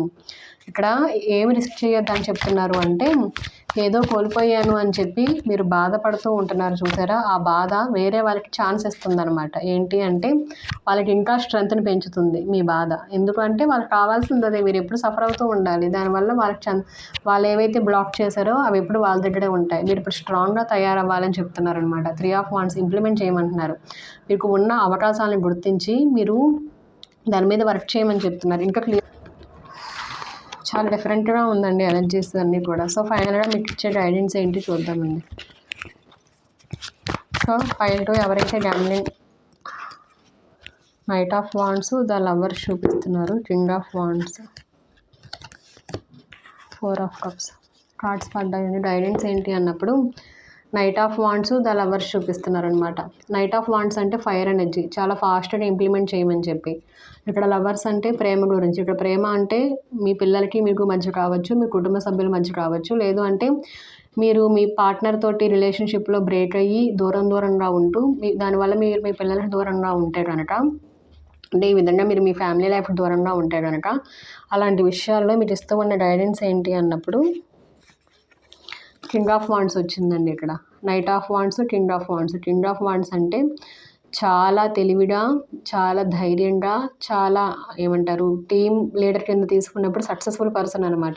ఇక్కడ ఏమి రిస్క్ చేయొద్దు అని చెప్తున్నారు అంటే, ఏదో కోల్పోయాను అని చెప్పి మీరు బాధపడుతూ ఉంటున్నారు చూసారా, ఆ బాధ వేరే వాళ్ళకి ఛాన్స్ ఇస్తుందన్నమాట. ఏంటి అంటే వాళ్ళకి ఇంకా స్ట్రెంగ్త్ని పెంచుతుంది మీ బాధ. ఎందుకంటే వాళ్ళకి కావాల్సింది అదే, మీరు ఎప్పుడు సఫర్ అవుతూ ఉండాలి. దానివల్ల వాళ్ళకి వాళ్ళు ఏవైతే బ్లాక్ చేశారో అవి ఎప్పుడు వాళ్ళ దగ్గరే ఉంటాయి. మీరు ఇప్పుడు స్ట్రాంగ్గా తయారవ్వాలని చెప్తున్నారనమాట. 3 ఆఫ్ వాండ్స్ ఇంప్లిమెంట్ చేయమంటున్నారు. మీకు ఉన్న అవకాశాలను గుర్తించి మీరు దాని మీద వర్క్ చేయమని చెప్తున్నారు. ఇంకా క్లియర్ చాలా డిఫరెంట్గా ఉందండి ఎనర్జీస్ అన్నీ కూడా. సో ఫైనల్గా మీకు ఇచ్చే గైడెన్స్ ఏంటి చూద్దామండి. సో ఫైల్ 2 ఎవరైతే gambling, knight of wands, the lovers చూపిస్తున్నారు, king of wands, 4 of cups cards పడ్డాయండి. గైడెన్స్ ఏంటి అన్నప్పుడు knight of wands, the lovers చూపిస్తున్నారు అనమాట. నైట్ ఆఫ్ వాండ్స్ అంటే ఫైర్ ఎనర్జీ, చాలా ఫాస్ట్గా ఇంప్లిమెంట్ చేయమని చెప్పి. ఇక్కడ లవర్స్ అంటే ప్రేమ గురించి. ఇక్కడ ప్రేమ అంటే మీ పిల్లలకి మీకు మధ్య కావచ్చు, మీ కుటుంబ సభ్యుల మధ్య కావచ్చు, లేదు అంటే మీరు మీ పార్ట్నర్ తోటి రిలేషన్షిప్లో బ్రేక్ అయ్యి దూరంగా ఉంటూ దానివల్ల మీరు మీ పిల్లలకి దూరంగా ఉంటే కనుక, అంటే ఈ విధంగా మీరు మీ ఫ్యామిలీ లైఫ్ దూరంగా ఉంటే కనుక, అలాంటి విషయాల్లో మీరు ఇస్తూ ఉన్న గైడెన్స్ ఏంటి అన్నప్పుడు కింగ్ ఆఫ్ వాండ్స్ వచ్చిందండి. ఇక్కడ night of wands, king of wands. King of wands అంటే చాలా తెలివిగా, చాలా ధైర్యంగా, చాలా ఏమంటారు టీమ్ లీడర్ కింద తీసుకున్నప్పుడు సక్సెస్ఫుల్ పర్సన్ అనమాట.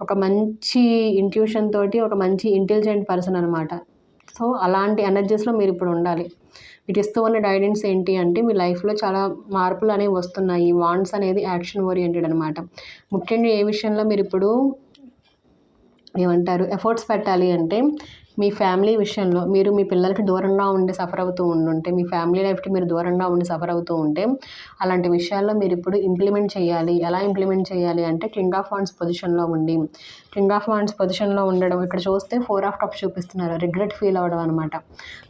ఒక మంచి ఇంట్యూషన్ తోటి ఒక మంచి ఇంటెలిజెంట్ పర్సన్ అనమాట. సో అలాంటి ఎనర్జీస్లో మీరు ఇప్పుడు ఉండాలి. మీకు ఇస్తూ ఉన్న గైడెన్స్ ఏంటి అంటే మీ లైఫ్లో చాలా మార్పులు అనేవి వస్తున్నాయి. వాండ్స్ అనేది యాక్షన్ ఓరియంటెడ్ అనమాట. ముఖ్యంగా ఏ విషయంలో మీరు ఇప్పుడు ఏమంటారు ఎఫర్ట్స్ పెట్టాలి అంటే మీ ఫ్యామిలీ విషయంలో మీరు మీ పిల్లలకి దూరంగా ఉండి సఫర్ అవుతూ ఉండుంటే, మీ ఫ్యామిలీ లైఫ్కి మీరు దూరంగా ఉండి సఫర్ అవుతూ ఉంటే, అలాంటి విషయాల్లో మీరు ఇప్పుడు ఇంప్లిమెంట్ చేయాలి. ఎలా ఇంప్లిమెంట్ చేయాలి అంటే కింగ్ ఆఫ్ వాండ్స్ పొజిషన్లో ఉండి, కింగ్ ఆఫ్ వాండ్స్ పొజిషన్లో ఉండడం. ఇక్కడ చూస్తే 4 ఆఫ్ కప్స్ చూపిస్తున్నారు, రిగ్రెట్ ఫీల్ అవ్వడం అనమాట.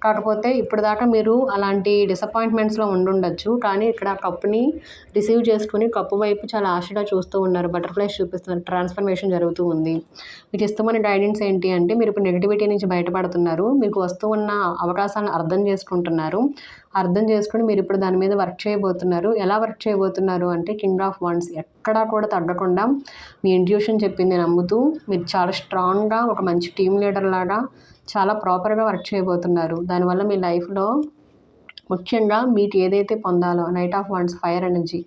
కాకపోతే ఇప్పుడు దాకా మీరు అలాంటి డిసప్పాయింట్మెంట్స్లో ఉండుండొచ్చు, కానీ ఇక్కడ కప్పుని రిసీవ్ చేసుకుని కప్పు వైపు చాలా ఆశగా చూస్తూ ఉన్నారు. బటర్ఫ్లైస్ చూపిస్తున్నారు, ట్రాన్స్ఫర్మేషన్ జరుగుతూ ఉంది. మీకు ఇష్టమైన గైడెన్స్ ఏంటి అంటే మీరు ఇప్పుడు నెగిటివిటీ నుంచి బయటపడుతున్నారు. మీకు వస్తూ ఉన్న అవకాశాలను అర్థం చేసుకుంటున్నారు. అర్థం చేసుకుని మీరు ఇప్పుడు దాని మీద వర్క్ చేయబోతున్నారు. ఎలా వర్క్ చేయబోతున్నారు అంటే కింగ్ ఆఫ్ వాండ్స్ ఎక్కడా కూడా తగ్గకుండా మీ ఇంట్యూషన్ చెప్పింది నమ్ముతూ మీరు చాలా స్ట్రాంగ్గా ఒక మంచి టీమ్ లీడర్ లాగా చాలా ప్రాపర్గా వర్క్ చేయబోతున్నారు. దానివల్ల మీ లైఫ్లో ముఖ్యంగా మీకు ఏదైతే పొందాలో night of wands fire energy,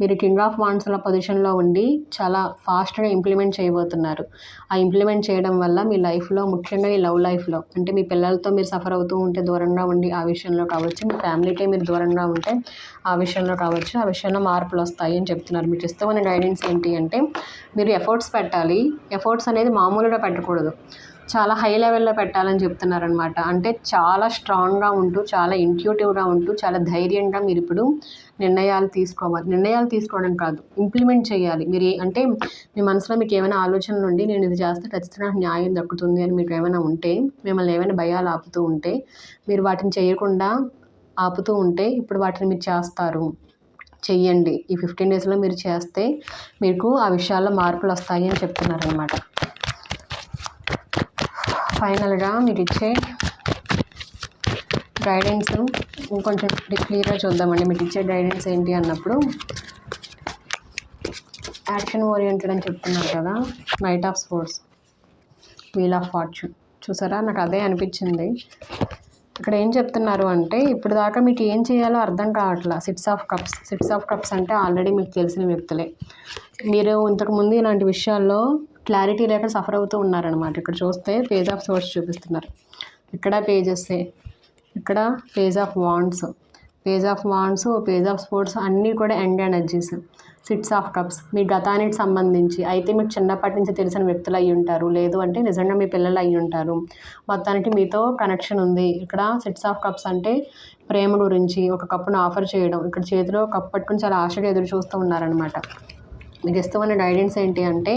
మీరు కింగ్ ఆఫ్ వాండ్స్ల పొజిషన్లో ఉండి చాలా ఫాస్ట్గా ఇంప్లిమెంట్ చేయబోతున్నారు. ఆ ఇంప్లిమెంట్ చేయడం వల్ల మీ లైఫ్లో, ముఖ్యంగా ఈ లవ్ లైఫ్లో, అంటే మీ పిల్లలతో మీరు సఫర్ అవుతూ ఉంటే దూరంగా ఉండి ఆ విషయంలో కావచ్చు, మీ ఫ్యామిలీకే మీరు దూరంగా ఉంటే ఆ విషయంలో కావచ్చు, ఆ విషయంలో మార్పులు వస్తాయి అని చెప్తున్నారు. మీకు ఇష్టమైన గైడెన్స్ ఏంటి అంటే మీరు ఎఫర్ట్స్ పెట్టాలి. ఎఫర్ట్స్ అనేది మామూలుగా పెట్టకూడదు, చాలా హై లెవెల్లో పెట్టాలని చెప్తున్నారనమాట. అంటే చాలా స్ట్రాంగ్గా ఉంటూ, చాలా ఇంట్యూటివ్గా ఉంటూ, చాలా ధైర్యంగా మీరు ఇప్పుడు నిర్ణయాలు తీసుకోవాలి. నిర్ణయాలు తీసుకోవడం కాదు, ఇంప్లిమెంట్ చేయాలి. మీరు అంటే మీ మనసులో మీకు ఏమైనా ఆలోచనలు ఉండి నేను ఇది చేస్తే ఖచ్చితంగా న్యాయం దక్కుతుంది అని మీకు ఏమైనా ఉంటే, మిమ్మల్ని ఏమైనా భయాలు ఆపుతూ ఉంటే, మీరు వాటిని చేయకుండా ఆపుతూ ఉంటే ఇప్పుడు వాటిని మీరు చేస్తారు. చెయ్యండి. ఈ 15 డేస్లో మీరు చేస్తే మీకు ఆ విషయాల్లో మార్పులు వస్తాయి అని చెప్తున్నారనమాట. ఫైనల్గా మీరు ఇచ్చే గైడెన్స్ ఇంకొంచెం క్లియర్గా చూద్దామండి. మీకు ఇచ్చే గైడెన్స్ ఏంటి అన్నప్పుడు యాక్షన్ ఓరియంటెడ్ అని చెప్తున్నారు కదా, knight of swords, wheel of fortune. చూసారా, నాకు అదే అనిపించింది. ఇక్కడ ఏం చెప్తున్నారు అంటే ఇప్పుడు దాకా మీకు ఏం చేయాలో అర్థం కావట్లా. 6 ఆఫ్ కప్స్. 6 ఆఫ్ కప్స్ అంటే ఆల్రెడీ మీకు తెలిసిన వ్యక్తులే. మీరు ఇంతకుముందు ఇలాంటి విషయాల్లో క్లారిటీ లేక సఫర్ అవుతూ ఉన్నారనమాట. ఇక్కడ చూస్తే పేజ్ ఆఫ్ సోర్స్ చూపిస్తున్నారు, ఇక్కడ పేజెస్సే, ఇక్కడ page of wands, page of wands, page of sports అన్నీ కూడా ఎండ్ ఎనర్జీస్. 6 ఆఫ్ కప్స్ మీ గతానికి సంబంధించి, అయితే మీకు చిన్నప్పటి నుంచి తెలిసిన వ్యక్తులు అయ్యి ఉంటారు, లేదు అంటే నిజంగా మీ పిల్లలు అయ్యి ఉంటారు. మొత్తానికి మీతో కనెక్షన్ ఉంది. ఇక్కడ 6 ఆఫ్ కప్స్ అంటే ప్రేమ గురించి, ఒక కప్పును ఆఫర్ చేయడం. ఇక్కడ చేతిలో కప్పు పట్టుకుని చాలా ఆశగా ఎదురు చూస్తూ ఉన్నారనమాట. మీకు ఇష్టమైన గైడెన్స్ ఏంటి అంటే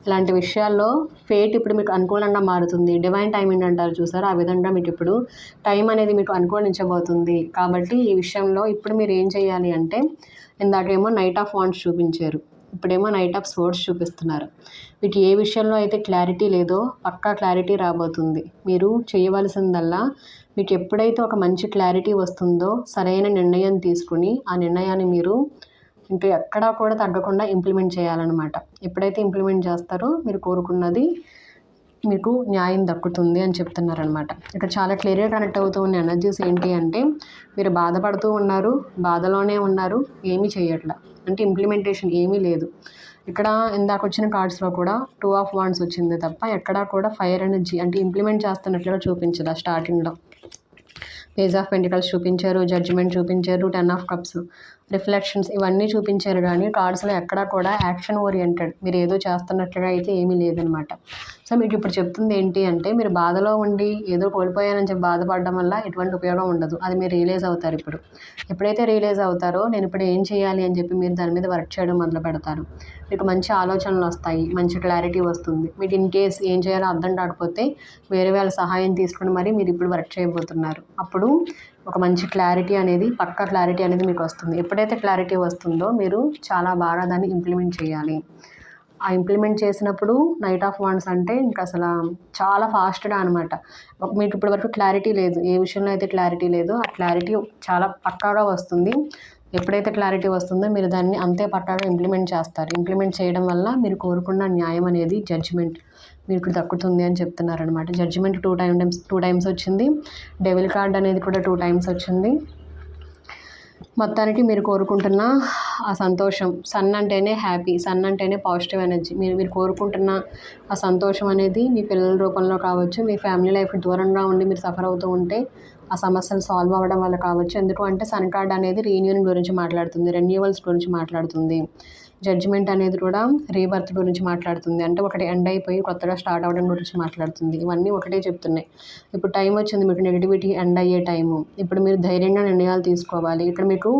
ఇలాంటి విషయాల్లో ఫేట్ ఇప్పుడు మీకు అనుకూలంగా మారుతుంది. డివైన్ టైమింగ్ అంటారు చూసారా, ఆ విధంగా మీకు ఇప్పుడు టైం అనేది మీకు అనుకూలించబోతుంది. కాబట్టి ఈ విషయంలో ఇప్పుడు మీరు ఏం చేయాలి అంటే, ఇందాకేమో నైట్ ఆఫ్ వాండ్స్ చూపించారు, ఇప్పుడేమో నైట్ ఆఫ్ స్పోర్ట్స్ చూపిస్తున్నారు. మీకు ఏ విషయంలో అయితే క్లారిటీ లేదో పక్కా క్లారిటీ రాబోతుంది. మీరు చేయవలసిందల్లా మీకు ఎప్పుడైతే ఒక మంచి క్లారిటీ వస్తుందో సరైన నిర్ణయం తీసుకుని ఆ నిర్ణయాన్ని మీరు ఇంకా ఎక్కడా కూడా తగ్గకుండా ఇంప్లిమెంట్ చేయాలన్నమాట. ఎప్పుడైతే ఇంప్లిమెంట్ చేస్తారో మీరు కోరుకున్నది మీకు న్యాయం దక్కుతుంది అని చెప్తున్నారనమాట. ఇక్కడ చాలా క్లియర్గా కనెక్ట్ అవుతూ ఉన్న ఎనర్జీస్ ఏంటి అంటే మీరు బాధపడుతూ ఉన్నారు, బాధలోనే ఉన్నారు, ఏమీ చేయట్లా, అంటే ఇంప్లిమెంటేషన్ ఏమీ లేదు. ఇక్కడ ఇందాక వచ్చిన కార్డ్స్లో కూడా 2 ఆఫ్ వాండ్స్ వచ్చింది తప్ప ఎక్కడా కూడా ఫైర్ ఎనర్జీ అంటే ఇంప్లిమెంట్ చేస్తున్నట్లుగా చూపించదు. స్టార్టింగ్లో పేజ్ ఆఫ్ పెంటికల్స్ చూపించారు, జడ్జిమెంట్ చూపించారు, 10 ఆఫ్ కప్స్, రిఫ్లెక్షన్స్ ఇవన్నీ చూపించారు. కానీ కార్డ్స్లో ఎక్కడా కూడా యాక్షన్ ఓరియంటెడ్ మీరు ఏదో చేస్తున్నట్లుగా అయితే ఏమీ లేదనమాట. సో మీకు ఇప్పుడు చెప్తుంది ఏంటి అంటే మీరు బాధలో ఉండి ఏదో కోల్పోయానని చెప్పి బాధపడడం వల్ల ఎటువంటి ఉపయోగం ఉండదు. అది మీరు రియలైజ్ అవుతారు. ఇప్పుడు ఎప్పుడైతే రియలైజ్ అవుతారో నేను ఇప్పుడు ఏం చేయాలి అని చెప్పి మీరు దాని మీద వర్క్ చేయడం మొదలు పెడతారు. మీకు మంచి ఆలోచనలు వస్తాయి, మంచి క్లారిటీ వస్తుంది. మీకు ఇన్ కేస్ ఏం చేయాలో అర్థం కాకపోతే వేరే వాళ్ళ సహాయం తీసుకుని మరి మీరు ఇప్పుడు వర్క్ చేయబోతున్నారు. అప్పుడు ఒక మంచి క్లారిటీ అనేది, పక్కా క్లారిటీ అనేది మీకు వస్తుంది. ఎప్పుడైతే క్లారిటీ వస్తుందో మీరు చాలా బాగా దాన్ని ఇంప్లిమెంట్ చేయాలి. ఆ ఇంప్లిమెంట్ చేసినప్పుడు నైట్ ఆఫ్ వాండ్స్ అంటే ఇంకా అసలు చాలా ఫాస్ట్గా అనమాట. మీకు ఇప్పటి వరకు క్లారిటీ లేదు, ఏ విషయంలో అయితే క్లారిటీ లేదో ఆ క్లారిటీ చాలా పక్కాగా వస్తుంది. ఎప్పుడైతే క్లారిటీ వస్తుందో మీరు దాన్ని అంతే పక్కాగా ఇంప్లిమెంట్ చేస్తారు. ఇంప్లిమెంట్ చేయడం వల్ల మీరు కోరుకున్న న్యాయం అనేది, జడ్జిమెంట్ మీకు దక్కుతుంది అని చెప్తున్నారనమాట. జడ్జిమెంట్ 2 టైమ్స్ వచ్చింది, డెవిల్ కార్డ్ అనేది కూడా 2 టైమ్స్ వచ్చింది. మొత్తానికి మీరు కోరుకుంటున్న ఆ సంతోషం, సన్ అంటేనే హ్యాపీ, సన్ అంటేనే పాజిటివ్ ఎనర్జీ. మీరు కోరుకుంటున్న ఆ సంతోషం అనేది మీ పిల్లల రూపంలో కావచ్చు, మీ ఫ్యామిలీ లైఫ్కి దూరంగా ఉండి మీరు సఫర్ అవుతూ ఉంటే ఆ సమస్యలు సాల్వ్ అవ్వడం వల్ల కావచ్చు. ఎందుకు అంటే సన్ కార్డ్ అనేది రీయూనియన్ గురించి మాట్లాడుతుంది, రెన్యూవల్స్ గురించి మాట్లాడుతుంది. జడ్జిమెంట్ అనేది కూడా రీబర్త్ గురించి మాట్లాడుతుంది, అంటే ఒకటి ఎండ్ అయిపోయి కొత్తగా స్టార్ట్ అవ్వడం గురించి మాట్లాడుతుంది. ఇవన్నీ ఒకటే చెప్తున్నాయి. ఇప్పుడు టైం వచ్చింది మీకు నెగిటివిటీ ఎండ్ అయ్యే టైము. ఇప్పుడు మీరు ధైర్యంగా నిర్ణయాలు తీసుకోవాలి. ఇక్కడ మీకు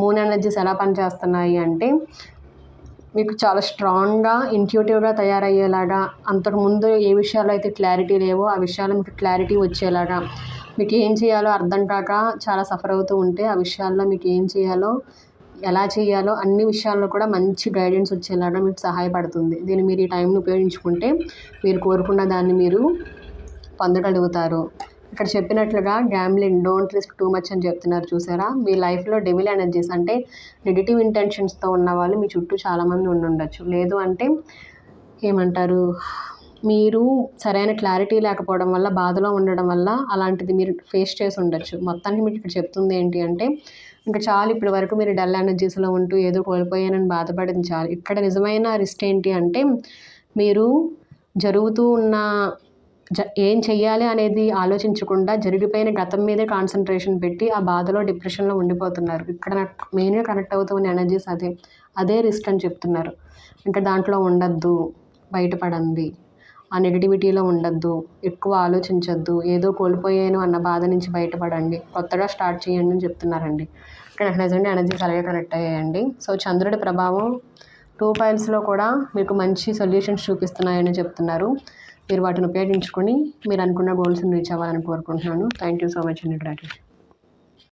మూన్ ఎనర్జీస్ ఎలా పనిచేస్తున్నాయి అంటే మీకు చాలా స్ట్రాంగ్గా, ఇంట్యూటివ్గా తయారయ్యేలాగా, అంతకుముందు ఏ విషయాలు అయితే క్లారిటీ లేవో ఆ విషయాలు మీకు క్లారిటీ వచ్చేలాగా, మీకు ఏం చేయాలో అర్థం కాక చాలా సఫర్ అవుతూ ఉంటే ఆ విషయాల్లో మీకు ఏం చేయాలో, ఎలా చేయాలో అన్ని విషయాల్లో కూడా మంచి గైడెన్స్ వచ్చేలాగా మీకు సహాయపడుతుంది. దీన్ని మీరు ఈ టైంని ఉపయోగించుకుంటే మీరు కోరుకున్న దాన్ని మీరు పొందగలుగుతారు. ఇక్కడ చెప్పినట్లుగా gambling, don't risk too much అని చెప్తున్నారు చూసారా. మీ లైఫ్లో డెవిల్ ఎనర్జీస్ అంటే నెగిటివ్ ఇంటెన్షన్స్తో ఉన్న వాళ్ళు మీ చుట్టూ చాలామంది ఉండొచ్చు. లేదు అంటే ఏమంటారు, మీరు సరైన క్లారిటీ లేకపోవడం వల్ల, బాధలో ఉండడం వల్ల అలాంటిది మీరు ఫేస్ చేసి ఉండొచ్చు. మొత్తానికి మీకు ఇక్కడ చెప్తుంది ఏంటి అంటే, ఇంకా చాలు ఇప్పటి వరకు మీరు డల్ ఎనర్జీస్లో ఉంటూ ఏదో కోల్పోయానని బాధపడింది చాలు. ఇక్కడ నిజమైన రిస్ట్ ఏంటి అంటే, మీరు జరుగుతూ ఉన్న ఏం చెయ్యాలి అనేది ఆలోచించకుండా జరిగిపోయిన గతం మీదే కాన్సన్ట్రేషన్ పెట్టి ఆ బాధలో డిప్రెషన్లో ఉండిపోతున్నారు. ఇక్కడ నాకు మెయిన్గా కనెక్ట్ అవుతున్న ఎనర్జీస్ అదే రిస్ట్ అని చెప్తున్నారు. ఇంకా దాంట్లో ఉండద్దు, బయటపడండి, ఆ నెగిటివిటీలో ఉండద్దు, ఎక్కువ ఆలోచించద్దు, ఏదో కోల్పోయాను అన్న బాధ నుంచి బయటపడండి, కొత్తగా స్టార్ట్ చేయండి అని చెప్తున్నారండి. ఇక్కడ నాకు నిజంగా ఎనర్జీస్ అలాగే కనెక్ట్ అయ్యాయండి. సో చంద్రుడి ప్రభావం 2 పైల్స్లో కూడా మీకు మంచి సొల్యూషన్స్ చూపిస్తున్నాయని చెప్తున్నారు. మీరు వాటిని ఉపయోగించుకొని మీరు అనుకున్న గోల్స్ని రీచ్ అవ్వాలని కోరుకుంటున్నాను. థ్యాంక్ యూ సో మచ్ అండి. గ్రాటిట్యూడ్.